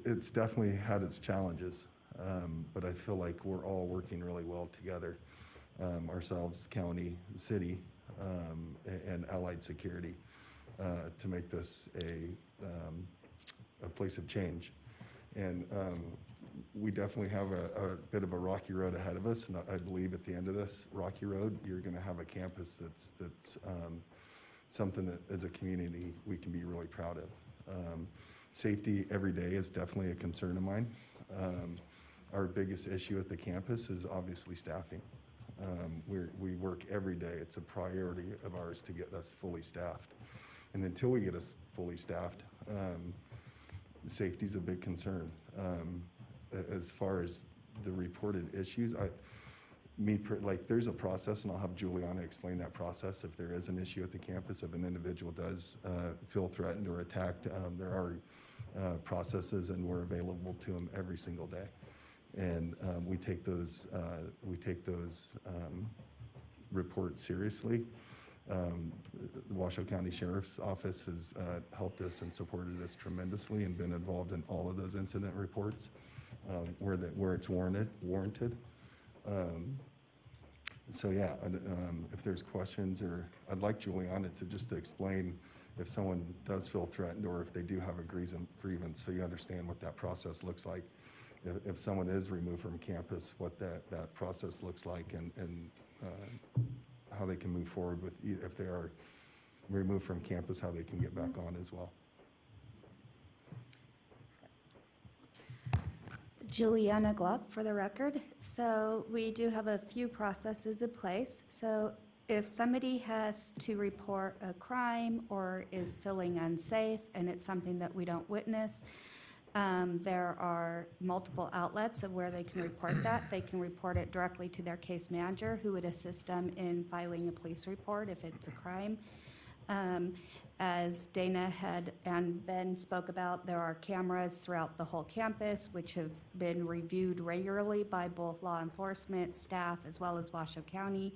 It's definitely had its challenges, but I feel like we're all working really well together, ourselves, county, city, and allied security, to make this a place of change. And we definitely have a bit of a rocky road ahead of us, and I believe at the end of this rocky road, you're going to have a campus that's something that, as a community, we can be really proud of. Safety every day is definitely a concern of mine. Our biggest issue at the campus is obviously staffing. We work every day. It's a priority of ours to get us fully staffed. And until we get us fully staffed, safety is a big concern. As far as the reported issues, there's a process, and I'll have Juliana explain that process. If there is an issue at the campus, if an individual does feel threatened or attacked, there are processes, and we're available to them every single day. And we take those reports seriously. The Washoe County Sheriff's Office has helped us and supported us tremendously and been involved in all of those incident reports where it's warranted. So yeah, if there's questions, or I'd like Juliana to explain if someone does feel threatened or if they do have a grievance, so you understand what that process looks like. If someone is removed from campus, what that process looks like, and how they can move forward with, if they are removed from campus, how they can get back on as well.
Juliana Gluck, for the record. So we do have a few processes in place. So if somebody has to report a crime or is feeling unsafe and it's something that we don't witness, There are multiple outlets of where they can report that. They can report it directly to their case manager, who would assist them in filing a police report if it's a crime. As Dana had and Ben spoke about, there are cameras throughout the whole campus, which have been reviewed regularly by both law enforcement, staff, as well as Washoe County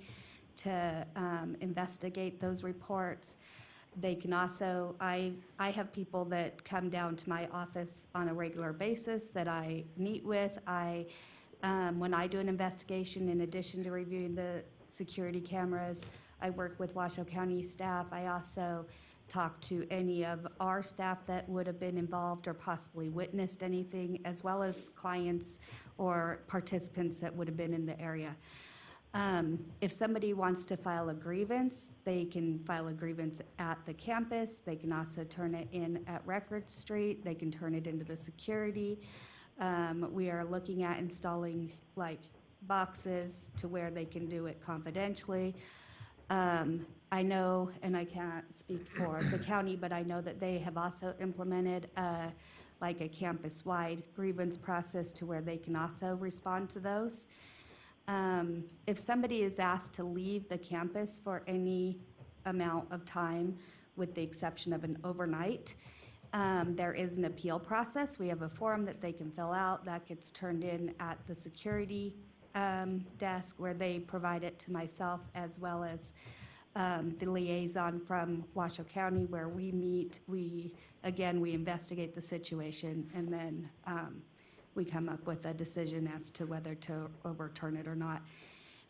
to investigate those reports. They can also, I have people that come down to my office on a regular basis that I meet with. When I do an investigation, in addition to reviewing the security cameras, I work with Washoe County staff. I also talk to any of our staff that would have been involved or possibly witnessed anything, as well as clients or participants that would have been in the area. If somebody wants to file a grievance, they can file a grievance at the campus. They can also turn it in at Record Street. They can turn it into the security. We are looking at installing like boxes to where they can do it confidentially. I know, and I can't speak for the county, but I know that they have also implemented like a campus-wide grievance process to where they can also respond to those. If somebody is asked to leave the campus for any amount of time, with the exception of an overnight, there is an appeal process. We have a form that they can fill out that gets turned in at the security desk, where they provide it to myself, as well as the liaison from Washoe County, where we meet. We investigate the situation, and then we come up with a decision as to whether to overturn it or not.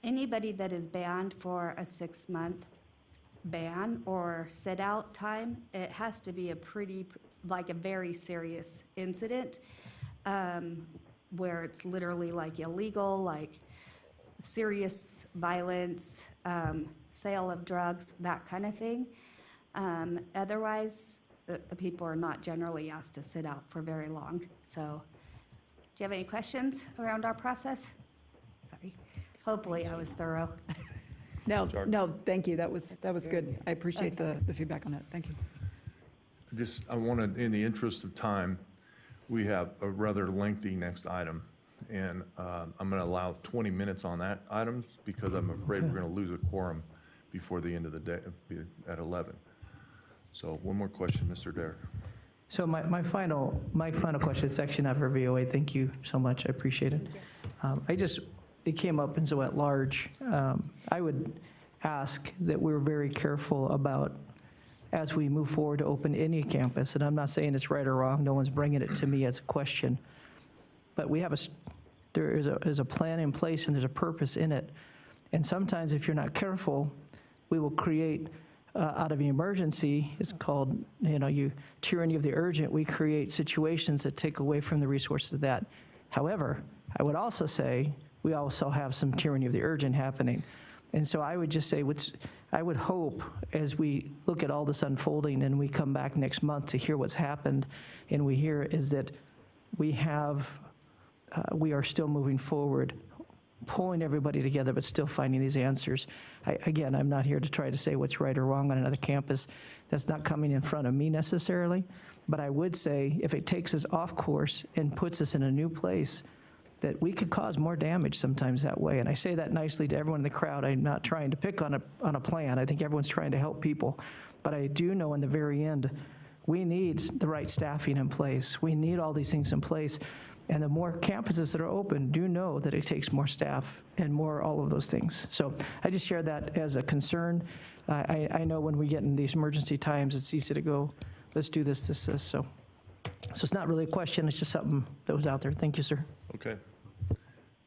Anybody that is banned for a 6-month ban or sit-out time, it has to be a very serious incident, where it's literally like illegal, like serious violence, sale of drugs, that kind of thing. Otherwise, people are not generally asked to sit out for very long. So, do you have any questions around our process? Sorry. Hopefully I was thorough.
No, thank you. That was good. I appreciate the feedback on that. Thank you.
I want to, in the interest of time, we have a rather lengthy next item, and I'm going to allow 20 minutes on that item because I'm afraid we're going to lose a quorum before the end of the day at 11. So one more question, Mr. Dare.
So my final question, section after VOA, thank you so much, I appreciate it. It came up in so at large. I would ask that we're very careful about, as we move forward to open any campus, and I'm not saying it's right or wrong, no one's bringing it to me as a question, but there is a plan in place and there's a purpose in it. And sometimes if you're not careful, we will create out of an emergency, it's called, tyranny of the urgent. We create situations that take away from the resources of that. However, I would also say we also have some tyranny of the urgent happening. And so I would just say, I would hope as we look at all this unfolding and we come back next month to hear what's happened, and we hear is that we are still moving forward, pulling everybody together, but still finding these answers. I'm not here to try to say what's right or wrong on another campus. That's not coming in front of me necessarily. But I would say if it takes us off course and puts us in a new place, that we could cause more damage sometimes that way. And I say that nicely to everyone in the crowd. I'm not trying to pick on a plan. I think everyone's trying to help people. But I do know in the very end, we need the right staffing in place. We need all these things in place. And the more campuses that are open, do know that it takes more staff and more all of those things. So I just share that as a concern. I know when we get in these emergency times, it's easy to go, let's do this. So it's not really a question, it's just something that was out there. Thank you, sir.
Okay.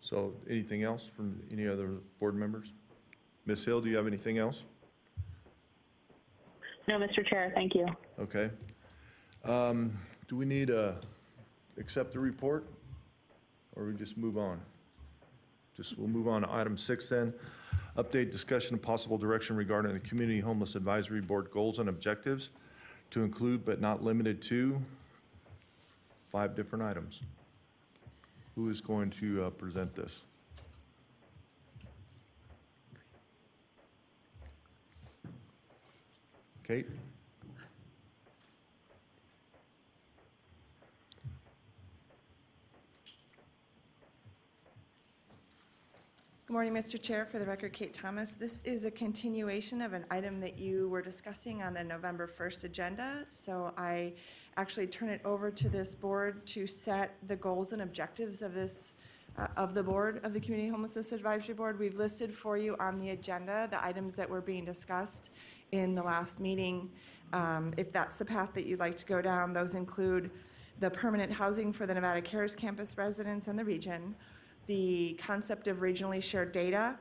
So anything else from any other board members? Ms. Hill, do you have anything else?
No, Mr. Chair, thank you.
Okay. Do we need to accept the report, or we just move on? We'll move on to item 6 then. Update, discussion, and possible direction regarding the Community Homeless Advisory Board goals and objectives to include but not limited to 5 different items. Who is going to present this? Kate?
Good morning, Mr. Chair. For the record, Kate Thomas. This is a continuation of an item that you were discussing on the November 1st agenda. So I actually turn it over to this board to set the goals and objectives of this, of the board, of the Community Homelessness Advisory Board. We've listed for you on the agenda the items that were being discussed in the last meeting. If that's the path that you'd like to go down, those include the permanent housing for the Nevada Cares campus residents and the region, the concept of regionally shared data,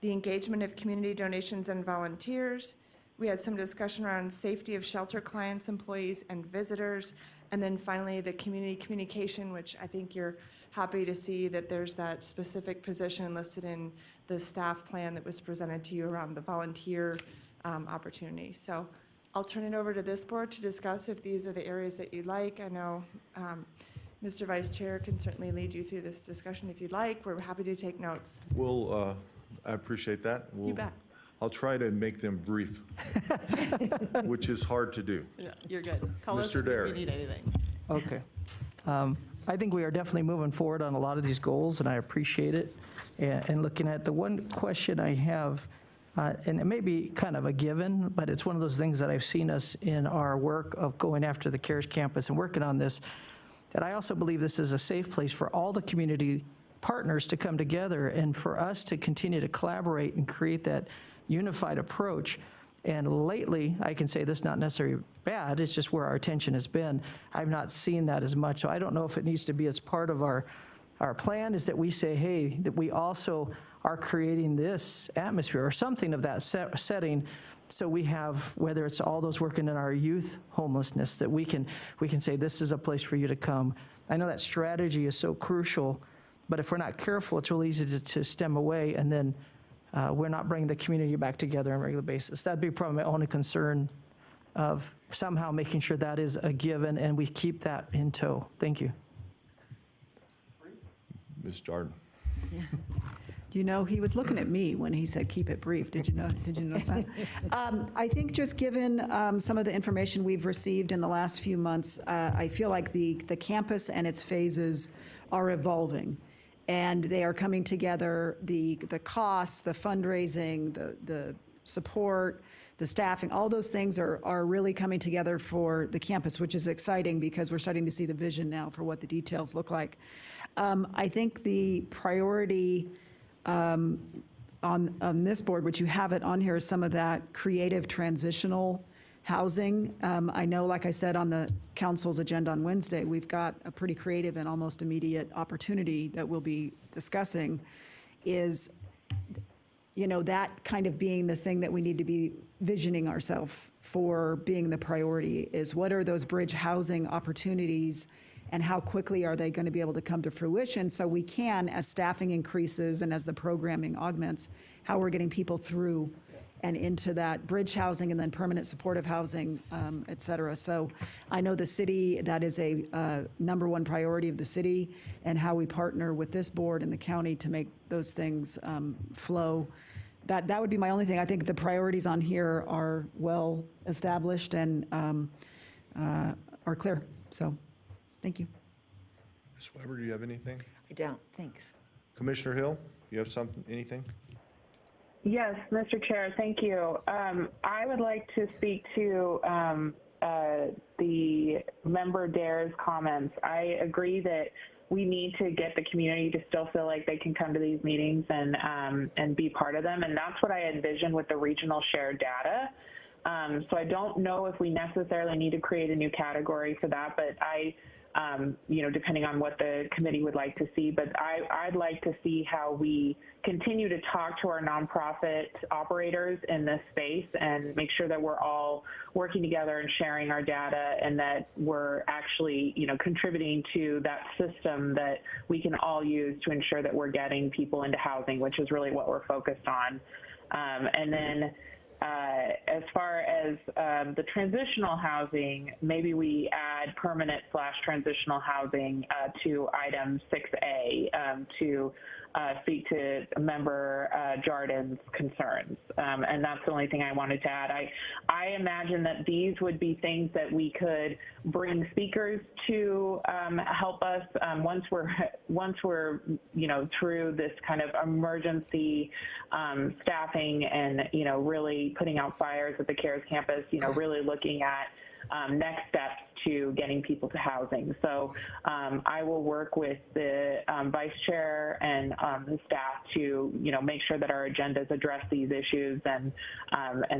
the engagement of community donations and volunteers. We had some discussion around safety of shelter clients, employees, and visitors. And then finally, the community communication, which I think you're happy to see that there's that specific position listed in the staff plan that was presented to you around the volunteer opportunity. So I'll turn it over to this board to discuss if these are the areas that you'd like. I know Mr. Vice Chair can certainly lead you through this discussion if you'd like. We're happy to take notes.
Well, I appreciate that.
You bet.
I'll try to make them brief, which is hard to do.
Yeah, you're good. Call us
Mr.
if
Derry.
you need anything.
Okay. I think we are definitely moving forward on a lot of these goals, and I appreciate it. And looking at the one question I have, and it may be kind of a given, but it's one of those things that I've seen us in our work of going after the CARES campus and working on this, that I also believe this is a safe place for all the community partners to come together and for us to continue to collaborate and create that unified approach. And lately, I can say this is not necessarily bad, it's just where our attention has been. I've not seen that as much, so I don't know if it needs to be as part of our plan, is that we say, hey, that we also are creating this atmosphere or something of that setting, so we have, whether it's all those working in our youth homelessness, that we can say this is a place for you to come. I know that strategy is so crucial, but if we're not careful, it's real easy to stem away, and then we're not bringing the community back together on a regular basis. That'd be probably my only concern, of somehow making sure that is a given and we keep that in tow. Thank you.
Ms. Jordan.
You know, he was looking at me when he said, keep it brief. Did you notice that? I think just given some of the information we've received in the last few months, I feel like the campus and its phases are evolving. And they are coming together, the costs, the fundraising, the support, the staffing, all those things are really coming together for the campus, which is exciting because we're starting to see the vision now for what the details look like. I think the priority on this board, which you have it on here, is some of that creative transitional housing. I know, like I said, on the council's agenda on Wednesday, we've got a pretty creative and almost immediate opportunity that we'll be discussing, is, you know, that kind of being the thing that we need to be visioning ourselves for being the priority, is what are those bridge housing opportunities and how quickly are they going to be able to come to fruition, so we can, as staffing increases and as the programming augments, how we're getting people through and into that bridge housing and then permanent supportive housing, et cetera. So I know the city, that is a #1 priority of the city, and how we partner with this board and the county to make those things flow. That would be my only thing. I think the priorities on here are well established and are clear. So, thank you.
Ms. Weber, do you have anything?
I don't, thanks.
Commissioner Hill, you have anything?
Yes, Mr. Chair, thank you. I would like to speak to the member Dare's comments. I agree that we need to get the community to still feel like they can come to these meetings and be part of them, and that's what I envision with the regional shared data. So I don't know if we necessarily need to create a new category for that, but depending on what the committee would like to see, but I'd like to see how we continue to talk to our nonprofit operators in this space and make sure that we're all working together and sharing our data, and that we're actually, contributing to that system that we can all use to ensure that we're getting people into housing, which is really what we're focused on. And then as far as the transitional housing, maybe we add permanent/transitional housing to item 6A to speak to Member Jardin's concerns. And that's the only thing I wanted to add. I imagine that these would be things that we could bring speakers to help us once we're through this kind of emergency staffing and really putting out fires at the CARES campus. Really looking at next steps to getting people to housing. So I will work with the vice chair and the staff to, make sure that our agendas address these issues and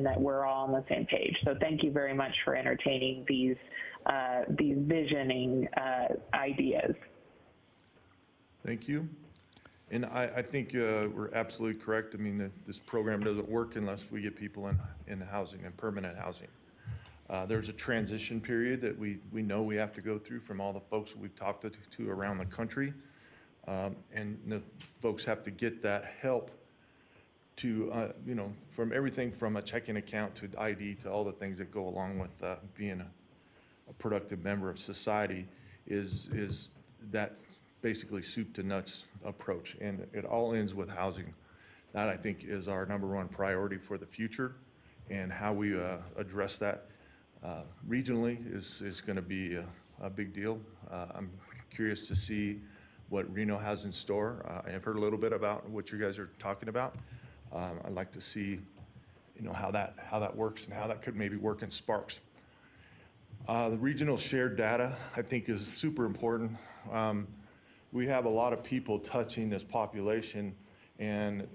that we're all on the same page. So thank you very much for entertaining these visioning ideas.
Thank you. And I think we're absolutely correct. I mean, this program doesn't work unless we get people in housing and permanent housing. There's a transition period that we know we have to go through from all the folks that we've talked to around the country. And the folks have to get that help to, from everything from a checking account to ID to all the things that go along with being a productive member of society is that basically soup to nuts approach. And it all ends with housing. That, I think, is our #1 priority for the future, and how we address that regionally is going to be a big deal. I'm curious to see what Reno has in store. I've heard a little bit about what you guys are talking about. I'd like to see, how that works and how that could maybe work in Sparks. The regional shared data, I think, is super important. We have a lot of people touching this population, and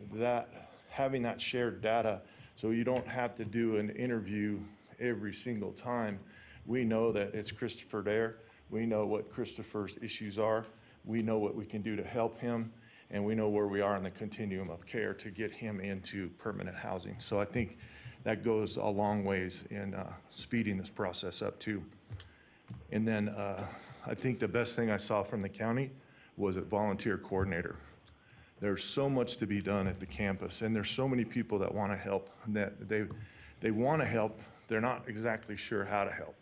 having that shared data, so you don't have to do an interview every single time. We know that it's Christopher there. We know what Christopher's issues are. We know what we can do to help him, and we know where we are in the continuum of care to get him into permanent housing. So I think that goes a long ways in speeding this process up too. And then I think the best thing I saw from the county was a volunteer coordinator. There's so much to be done at the campus, and there's so many people that want to help, that they want to help. They're not exactly sure how to help.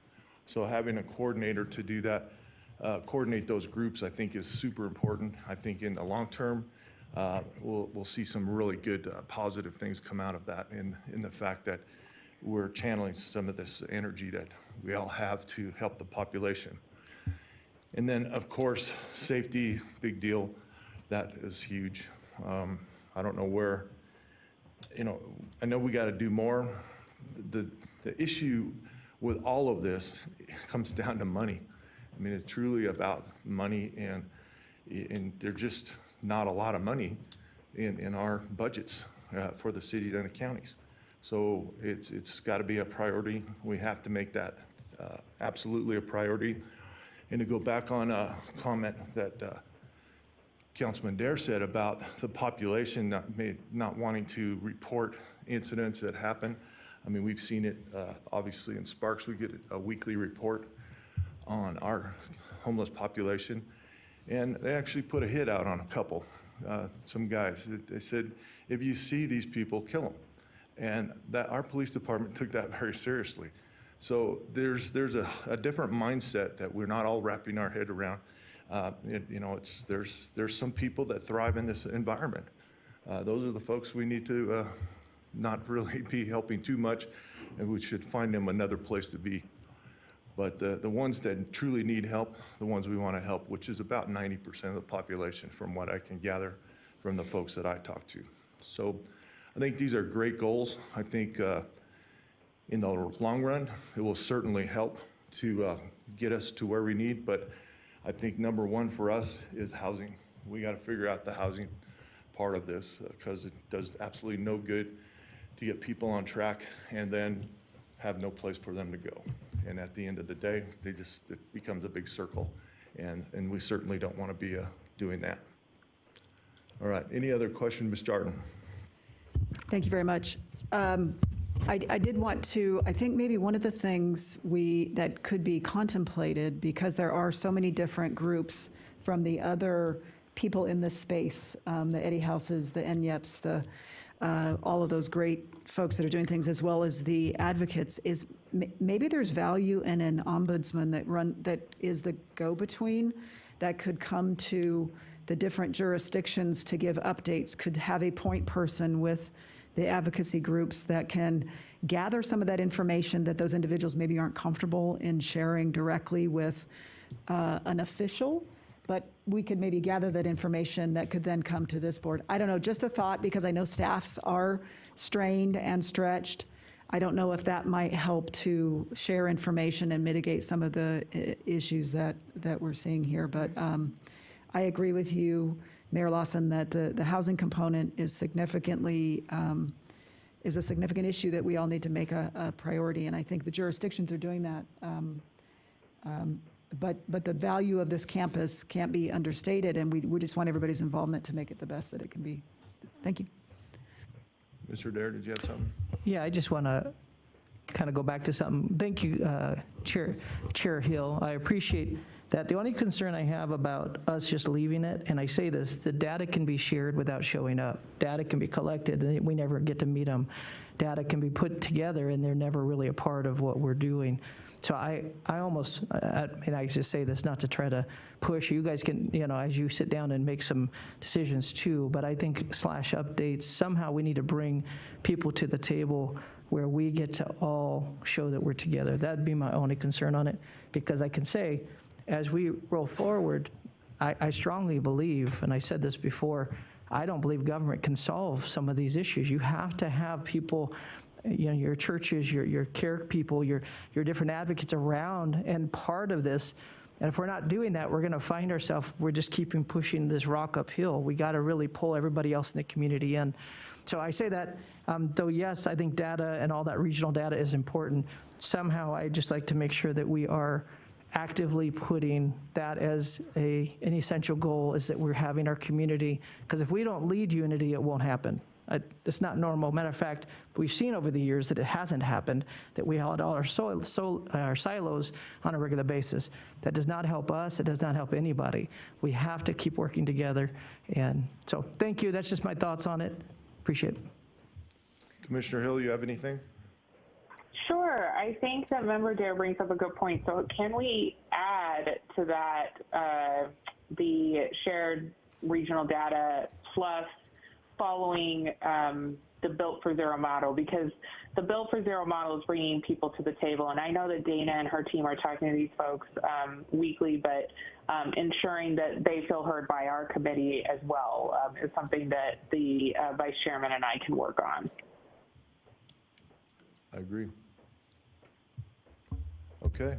So having a coordinator to do that, coordinate those groups, I think is super important. I think in the long term, we'll see some really good positive things come out of that, in the fact that we're channeling some of this energy that we all have to help the population. And then, of course, safety, big deal. That is huge. I don't know where, I know we got to do more. The issue with all of this comes down to money. I mean, it's truly about money, and there's just not a lot of money in our budgets for the cities and the counties. So it's got to be a priority. We have to make that absolutely a priority. And to go back on a comment that Councilman Dare said about the population not wanting to report incidents that happen. I mean, we've seen it obviously in Sparks. We get a weekly report on our homeless population, and they actually put a hit out on a couple, some guys. They said, if you see these people, kill them. And that our police department took that very seriously. So there's a different mindset that we're not all wrapping our head around. There's some people that thrive in this environment. Those are the folks we need to not really be helping too much, and we should find them another place to be. But the ones that truly need help, the ones we want to help, which is about 90% of the population from what I can gather from the folks that I talk to. So I think these are great goals. I think in the long run, it will certainly help to get us to where we need, but I think #1 for us is housing. We got to figure out the housing part of this, because it does absolutely no good to get people on track and then have no place for them to go. And at the end of the day, it becomes a big circle, and we certainly don't want to be doing that. All right, any other question, Ms. Jarden?
Thank you very much. I did want to, I think maybe one of the things that could be contemplated, because there are so many different groups from the other people in this space, the Eddie Houses, the NYEPs, all of those great folks that are doing things, as well as the advocates, is maybe there's value in an ombudsman that is the go-between, that could come to the different jurisdictions to give updates could have a point person with the advocacy groups that can gather some of that information that those individuals maybe aren't comfortable in sharing directly with an official, but we could maybe gather that information that could then come to this board. I don't know, just a thought, because I know staffs are strained and stretched. I don't know if that might help to share information and mitigate some of the issues that we're seeing here. But I agree with you, Mayor Lawson, that the housing component is significantly, is a significant issue that we all need to make a priority. And I think the jurisdictions are doing that. But the value of this campus can't be understated, and we just want everybody's involvement to make it the best that it can be. Thank you.
Mr. Dare, did you have something?
Yeah, I just want to kind of go back to something. Thank you, Chair Hill. I appreciate that. The only concern I have about us just leaving it, and I say this, the data can be shared without showing up. Data can be collected, and we never get to meet them. Data can be put together, and they're never really a part of what we're doing. So I almost, and I just say this not to try to push, you guys can, as you sit down and make some decisions too, but I think slash updates, somehow we need to bring people to the table where we get to all show that we're together. That'd be my only concern on it, because I can say, as we roll forward, I strongly believe, and I said this before, I don't believe government can solve some of these issues. You have to have people, your churches, your care people, your different advocates around, and part of this. And if we're not doing that, we're going to find ourselves, we're just keeping pushing this rock uphill. We got to really pull everybody else in the community in. So I say that, though, yes, I think data and all that regional data is important. Somehow, I just like to make sure that we are actively putting that as an essential goal, is that we're having our community, because if we don't lead unity, it won't happen. It's not normal. Matter of fact, we've seen over the years that it hasn't happened, that we had all our silos on a regular basis. That does not help us. It does not help anybody. We have to keep working together. And so thank you. That's just my thoughts on it. Appreciate it.
Commissioner Hill, you have anything?
Sure. I think that Member Dare brings up a good point. So can we add to that the shared regional data plus following the Built for Zero model? Because the Built for Zero model is bringing people to the table. And I know that Dana and her team are talking to these folks weekly, but ensuring that they feel heard by our committee as well is something that the Vice Chairman and I can work on.
I agree. Okay.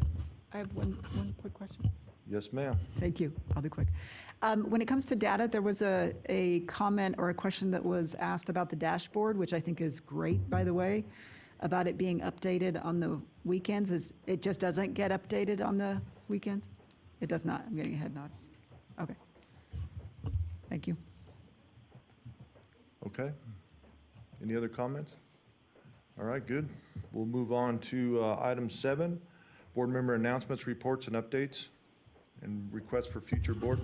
I have one quick question.
Yes, ma'am.
Thank you. I'll be quick. When it comes to data, there was a comment or a question that was asked about the dashboard, which I think is great, by the way, about it being updated on the weekends. It just doesn't get updated on the weekends? It does not. I'm getting a head nod. Okay. Thank you.
Okay. Any other comments? All right, good. We'll move on to item 7, board member announcements, reports, and updates, and requests for future board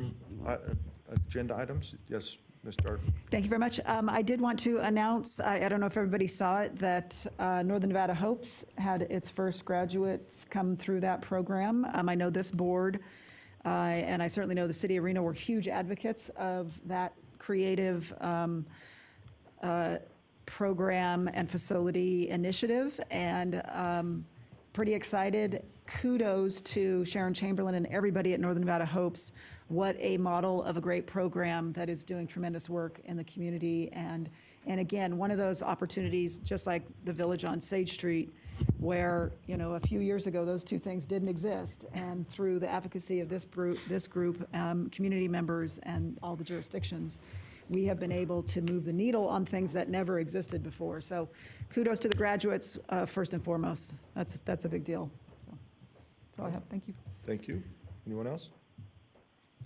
agenda items. Yes, Ms. Dart.
Thank you very much. I did want to announce, I don't know if everybody saw it, that Northern Nevada Hopes had its first graduates come through that program. I know this board, and I certainly know the city of Reno were huge advocates of that creative program and facility initiative, and pretty excited. Kudos to Sharon Chamberlain and everybody at Northern Nevada Hopes. What a model of a great program that is doing tremendous work in the community. And again, one of those opportunities, just like the Village on Sage Street, where, a few years ago, those two things didn't exist. And through the advocacy of this group, community members and all the jurisdictions, we have been able to move the needle on things that never existed before. So kudos to the graduates, first and foremost. That's a big deal. So that's all I have. Thank you.
Thank you. Anyone else?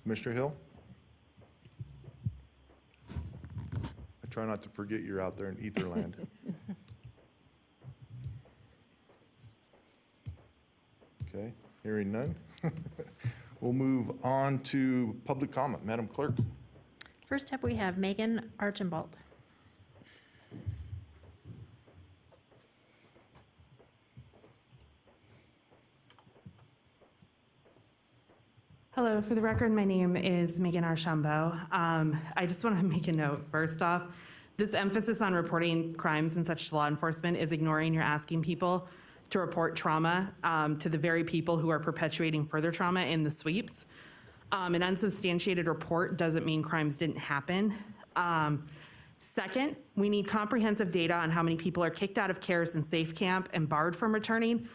Commissioner Hill? I try not to forget you're out there in Etherland. Okay, hearing none. We'll move on to public comment. Madam Clerk.
First up, we have Megan Archambault.
Hello, for the record, my name is Megan Archambault. I just want to make a note first off. This emphasis on reporting crimes and such to law enforcement is ignoring you're asking people to report trauma to the very people who are perpetuating further trauma in the sweeps. An unsubstantiated report doesn't mean crimes didn't happen. Second, we need comprehensive data on how many people are kicked out of CARES and Safe Camp and barred from returning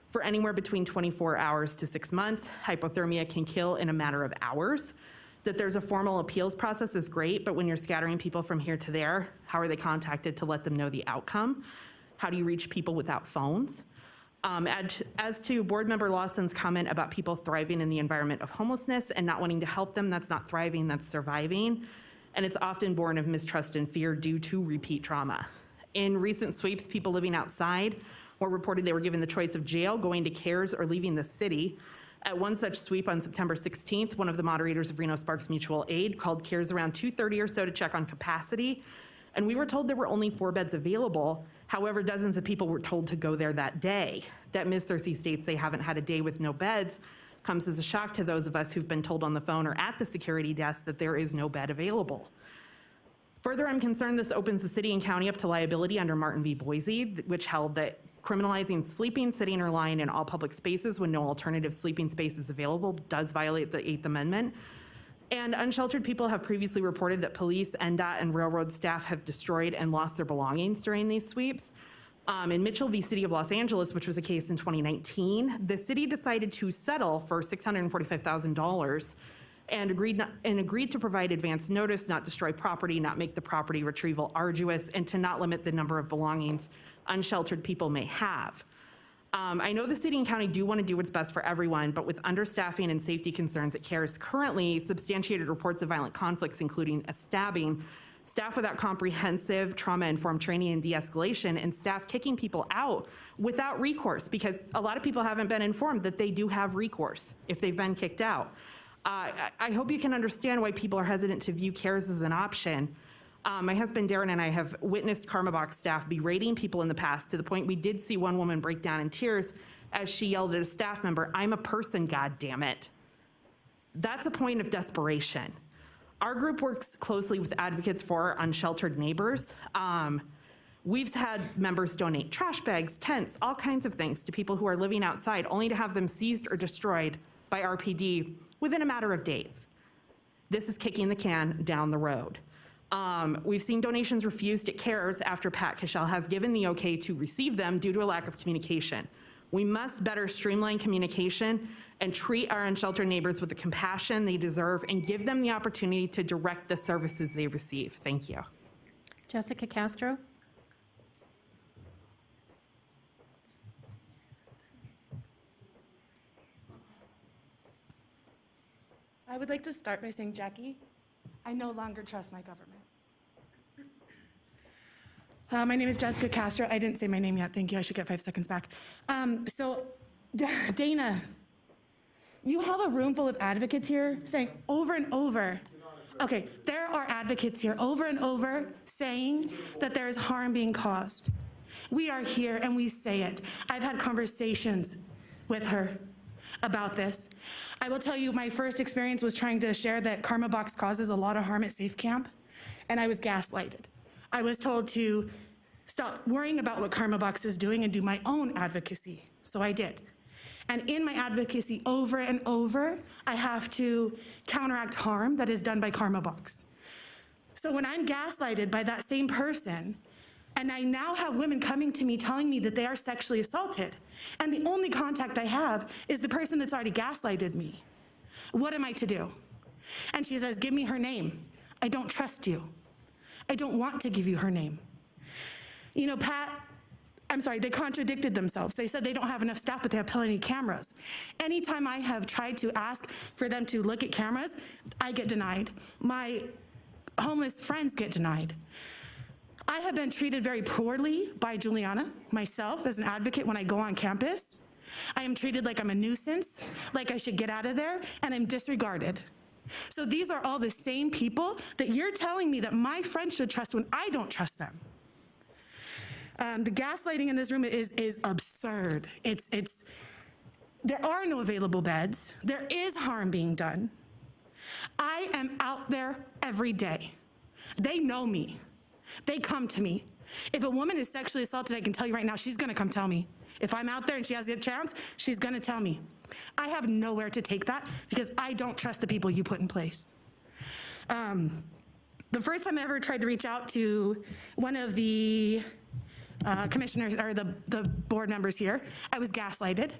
for anywhere between 24 hours to 6 months. Hypothermia can kill in a matter of hours. That there's a formal appeals process is great, but when you're scattering people from here to there, how are they contacted to let them know the outcome? How do you reach people without phones? As to Board Member Lawson's comment about people thriving in the environment of homelessness and not wanting to help them, that's not thriving, that's surviving. And it's often born of mistrust and fear due to repeat trauma. In recent sweeps, people living outside were reported they were given the choice of jail, going to CARES, or leaving the city. At one such sweep on September 16th, one of the moderators of Reno Sparks Mutual Aid called CARES around 2:30 or so to check on capacity, and we were told there were only 4 beds available. However, dozens of people were told to go there that day. That Ms. Cersei states they haven't had a day with no beds comes as a shock to those of us who've been told on the phone or at the security desk that there is no bed available. Further, I'm concerned this opens the city and county up to liability under Martin v. Boise, which held that criminalizing sleeping, sitting, or lying in all public spaces when no alternative sleeping space is available does violate the 8th Amendment. And unsheltered people have previously reported that police, NDOT, and railroad staff have destroyed and lost their belongings during these sweeps. In Mitchell v. City of Los Angeles, which was a case in 2019, the city decided to settle for $645,000 and agreed to provide advance notice, not destroy property, not make the property retrieval arduous, and to not limit the number of belongings unsheltered people may have. I know the city and county do want to do what's best for everyone, but with understaffing and safety concerns at CARES currently, substantiated reports of violent conflicts, including a stabbing, staff without comprehensive trauma-informed training and de-escalation, and staff kicking people out without recourse, because a lot of people haven't been informed that they do have recourse if they've been kicked out. I hope you can understand why people are hesitant to view CARES as an option. My husband Darren and I have witnessed Karma Box staff berating people in the past, to the point we did see one woman break down in tears as she yelled at a staff member, "I'm a person, God damn it." That's a point of desperation. Our group works closely with advocates for unsheltered neighbors. We've had members donate trash bags, tents, all kinds of things to people who are living outside, only to have them seized or destroyed by RPD within a matter of days. This is kicking the can down the road. We've seen donations refused at CARES after Pat Cashel has given the okay to receive them due to a lack of communication. We must better streamline communication and treat our unsheltered neighbors with the compassion they deserve and give them the opportunity to direct the services they receive. Thank you.
Jessica Castro.
I would like to start by saying, Jackie, I no longer trust my government. My name is Jessica Castro. I didn't say my name yet. Thank you. I should get 5 seconds back. Dana, you have a room full of advocates here saying over and over, okay, there are advocates here over and over saying that there is harm being caused. We are here and we say it. I've had conversations with her about this. I will tell you, my first experience was trying to share that Karma Box causes a lot of harm at Safe Camp, and I was gaslighted. I was told to stop worrying about what Karma Box is doing and do my own advocacy, so I did. And in my advocacy over and over, I have to counteract harm that is done by Karma Box. So when I'm gaslighted by that same person, and I now have women coming to me telling me that they are sexually assaulted, and the only contact I have is the person that's already gaslighted me. What am I to do? And she says, give me her name. I don't trust you. I don't want to give you her name. You know, they contradicted themselves. They said they don't have enough staff, but they have plenty of cameras. Anytime I have tried to ask for them to look at cameras, I get denied. My homeless friends get denied. I have been treated very poorly by Juliana, myself, as an advocate when I go on campus. I am treated like I'm a nuisance, like I should get out of there, and I'm disregarded. So these are all the same people that you're telling me that my friends should trust when I don't trust them. The gaslighting in this room is absurd. There are no available beds. There is harm being done. I am out there every day. They know me. They come to me. If a woman is sexually assaulted, I can tell you right now, she's gonna come tell me. If I'm out there and she has the chance, she's gonna tell me. I have nowhere to take that because I don't trust the people you put in place. The first time I ever tried to reach out to one of the commissioners or the board members here, I was gaslighted.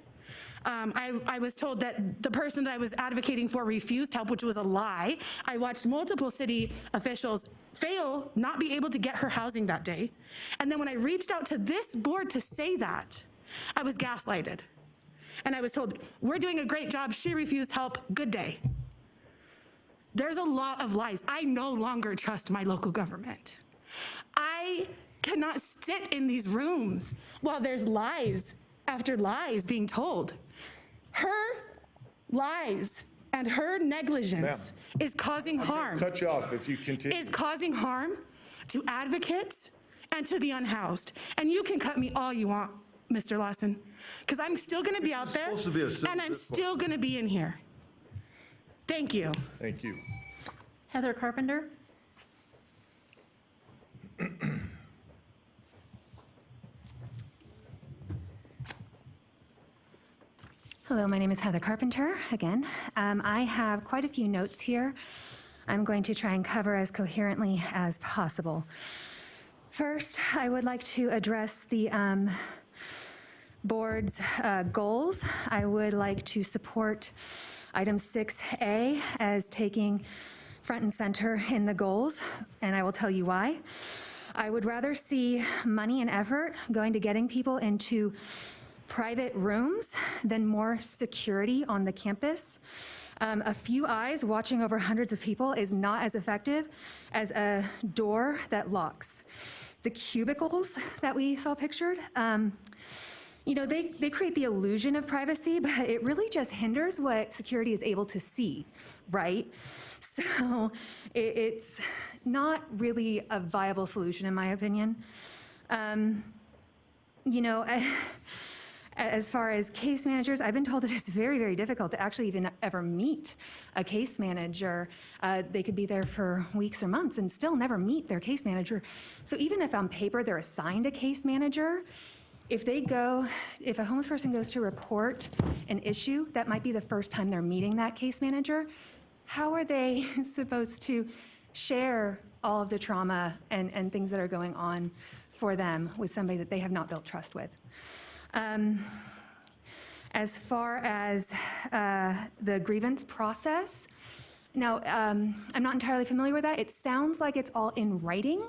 I was told that the person that I was advocating for refused help, which was a lie. I watched multiple city officials fail, not be able to get her housing that day. And then when I reached out to this board to say that, I was gaslighted. And I was told, we're doing a great job, she refused help, good day. There's a lot of lies. I no longer trust my local government. I cannot sit in these rooms while there's lies after lies being told. Her lies and her negligence is causing harm.
Cut you off if you continue.
Is causing harm to advocates and to the unhoused. And you can cut me all you want, Mr. Lawson, because I'm still going to be out there,
supposed to be a civil
and I'm
discourse.
still going to be in here. Thank you.
Thank you.
Heather Carpenter?
Hello, my name is Heather Carpenter again. I have quite a few notes here. I'm going to try and cover as coherently as possible. First, I would like to address the board's goals. I would like to support item 6A as taking front and center in the goals, and I will tell you why. I would rather see money and effort going to getting people into private rooms than more security on the campus. A few eyes watching over hundreds of people is not as effective as a door that locks. The cubicles that we saw pictured, you know, they create the illusion of privacy, but it really just hinders what security is able to see, right? So it's not really a viable solution, in my opinion. You know, as far as case managers, I've been told that it's very, very difficult to actually even ever meet a case manager. They could be there for weeks or months and still never meet their case manager. So even if on paper they're assigned a case manager, if a homeless person goes to report an issue, that might be the first time they're meeting that case manager. How are they supposed to share all of the trauma and things that are going on for them with somebody that they have not built trust with? As far as the grievance process, now, I'm not entirely familiar with that. It sounds like it's all in writing,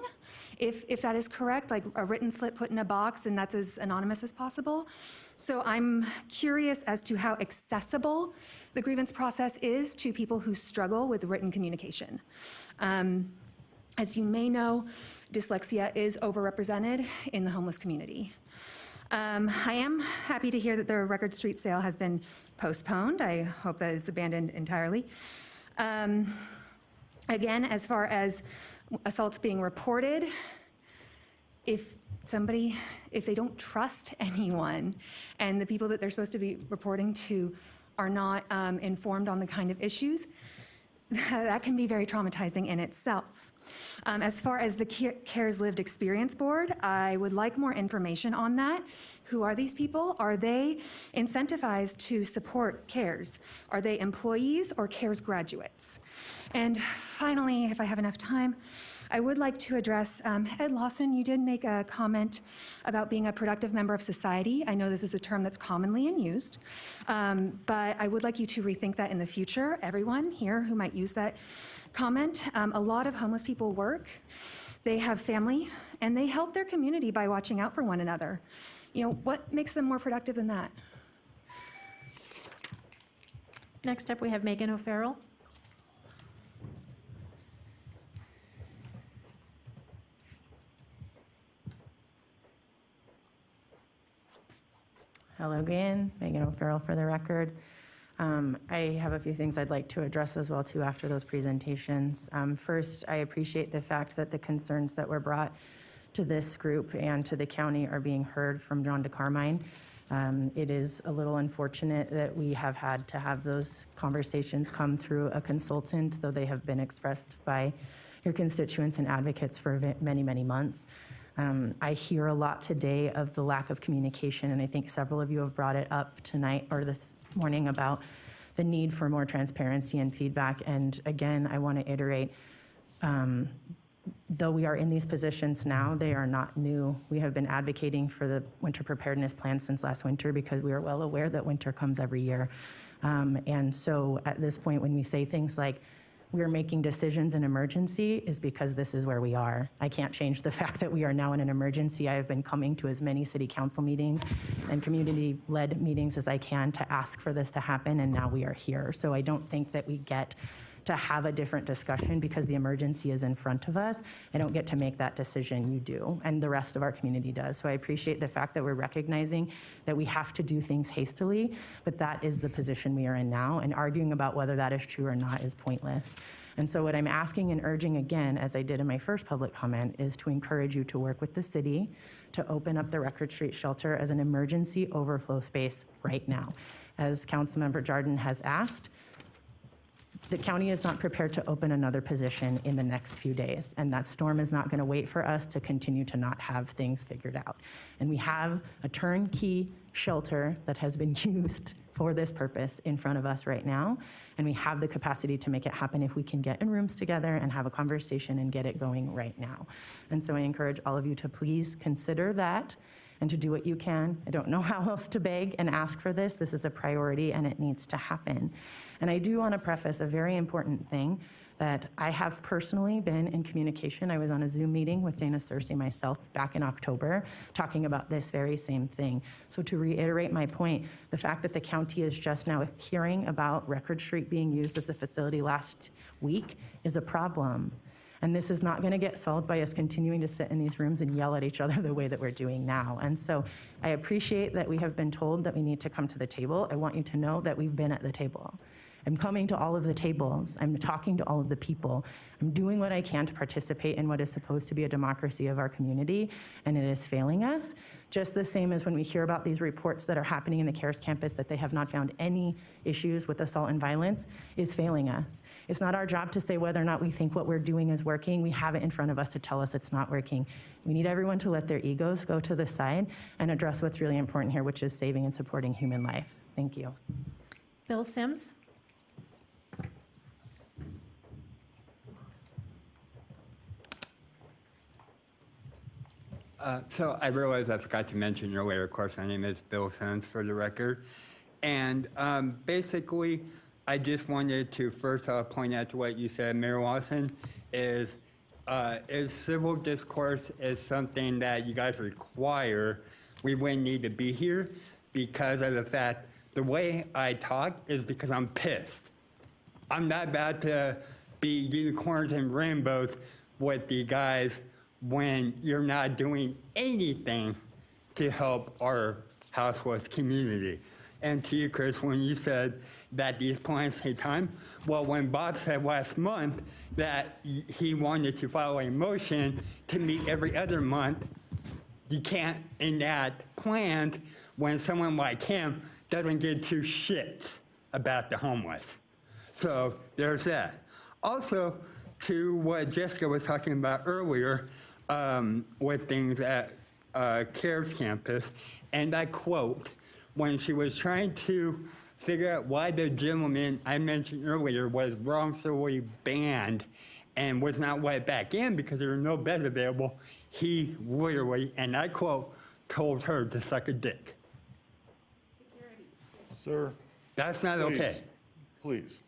if that is correct, like a written slip put in a box and that's as anonymous as possible. So I'm curious as to how accessible the grievance process is to people who struggle with written communication. As you may know, dyslexia is overrepresented in the homeless community. I am happy to hear that the Record Street sale has been postponed. I hope that is abandoned entirely. Again, as far as assaults being reported, if they don't trust anyone and the people that they're supposed to be reporting to are not informed on the kind of issues, that can be very traumatizing in itself. As far as the CARES Lived Experience Board, I would like more information on that. Who are these people? Are they incentivized to support CARES? Are they employees or CARES graduates? And finally, if I have enough time, I would like to address, Ed Lawson, you did make a comment about being a productive member of society. I know this is a term that's commonly used, but I would like you to rethink that in the future. Everyone here who might use that comment, a lot of homeless people work, they have family, and they help their community by watching out for one another. You know, what makes them more productive than that?
Next up, we have Megan O'Farrell.
Hello again, Megan O'Farrell for the record. I have a few things I'd like to address as well too after those presentations. First, I appreciate the fact that the concerns that were brought to this group and to the county are being heard from John DeCarmine. It is a little unfortunate that we have had to have those conversations come through a consultant, though they have been expressed by your constituents and advocates for many, many months. I hear a lot today of the lack of communication, and I think several of you have brought it up tonight or this morning about the need for more transparency and feedback. And again, I want to iterate, though we are in these positions now, they are not new. We have been advocating for the winter preparedness plan since last winter because we are well aware that winter comes every year. And so at this point, when we say things like, we're making decisions in emergency is because this is where we are. I can't change the fact that we are now in an emergency. I have been coming to as many city council meetings and community-led meetings as I can to ask for this to happen, and now we are here. So I don't think that we get to have a different discussion because the emergency is in front of us. I don't get to make that decision, you do, and the rest of our community does. So I appreciate the fact that we're recognizing that we have to do things hastily, but that is the position we are in now, and arguing about whether that is true or not is pointless. And so what I'm asking and urging again, as I did in my first public comment, is to encourage you to work with the city to open up the Record Street shelter as an emergency overflow space right now. As Councilmember Jardin has asked, the county is not prepared to open another position in the next few days, and that storm is not going to wait for us to continue to not have things figured out. And we have a turnkey shelter that has been used for this purpose in front of us right now, and we have the capacity to make it happen if we can get in rooms together and have a conversation and get it going right now. And so I encourage all of you to please consider that and to do what you can. I don't know how else to beg and ask for this. This is a priority and it needs to happen. And I do want to preface a very important thing that I have personally been in communication. I was on a Zoom meeting with Dana Cersei myself back in October talking about this very same thing. So to reiterate my point, the fact that the county is just now hearing about Record Street being used as a facility last week is a problem. And this is not going to get solved by us continuing to sit in these rooms and yell at each other the way that we're doing now. And so I appreciate that we have been told that we need to come to the table. I want you to know that we've been at the table. I'm coming to all of the tables. I'm talking to all of the people. I'm doing what I can to participate in what is supposed to be a democracy of our community, and it is failing us. Just the same as when we hear about these reports that are happening in the CARES campus that they have not found any issues with assault and violence is failing us. It's not our job to say whether or not we think what we're doing is working. We have it in front of us to tell us it's not working. We need everyone to let their egos go to the side and address what's really important here, which is saving and supporting human life. Thank you.
Bill Sims?
So I realize I forgot to mention earlier, of course, my name is Bill Sims for the record. And basically, I just wanted to first point out to what you said, Mayor Lawson, is civil discourse is something that you guys require. We wouldn't need to be here because of the fact the way I talk is because I'm pissed. I'm not about to be unicorns and rainbows with the guys when you're not doing anything to help our houseless community. And to you, Chris, when you said that these plans take time, well, when Bob said last month that he wanted to file a motion to meet every other month, you can't enact plans when someone like him doesn't give two shits about the homeless. So there's that. Also, to what Jessica was talking about earlier, with things at CARES campus, and I quote, when she was trying to figure out why the gentleman I mentioned earlier was wrongfully banned and was not let back in because there were no beds available, he literally, and I quote, told her to suck a dick.
Sir.
That's not okay.
Please.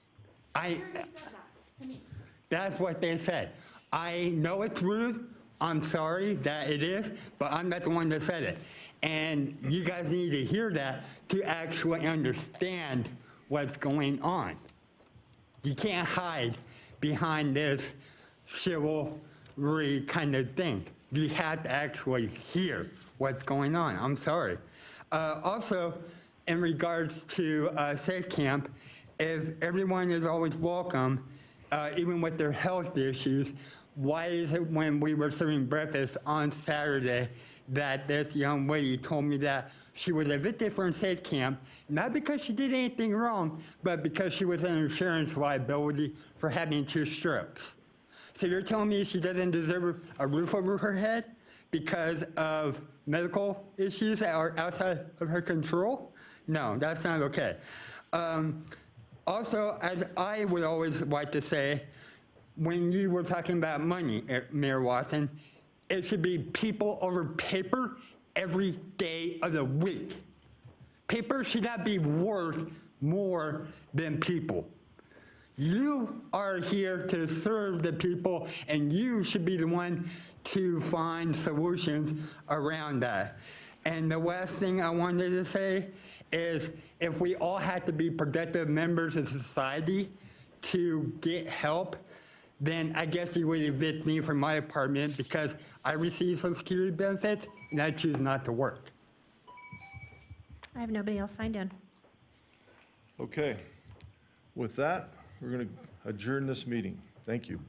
That's what they said. I know it's rude. I'm sorry that it is, but I'm not the one that said it. And you guys need to hear that to actually understand what's going on. You can't hide behind this chivalry kind of thing. You have to actually hear what's going on. I'm sorry. Also, in regards to Safe Camp, if everyone is always welcome, even with their health issues, why is it when we were serving breakfast on Saturday that this young lady told me that She was evicted from safe camp, not because she did anything wrong, but because she was an insurance liability for having 2 strokes. So you're telling me she doesn't deserve a roof over her head because of medical issues that are outside of her control? No, that's not okay. Also, as I would always like to say, when you were talking about money, Mayor Watson, it should be people over paper every day of the week. Paper should not be worth more than people. You are here to serve the people, and you should be the one to find solutions around that. And the last thing I wanted to say is if we all had to be productive members of society to get help, then I guess you would evict me from my apartment because I receive Social Security benefits and I choose not to work.
I have nobody else signed in.
Okay. With that, we're going to adjourn this meeting. Thank you.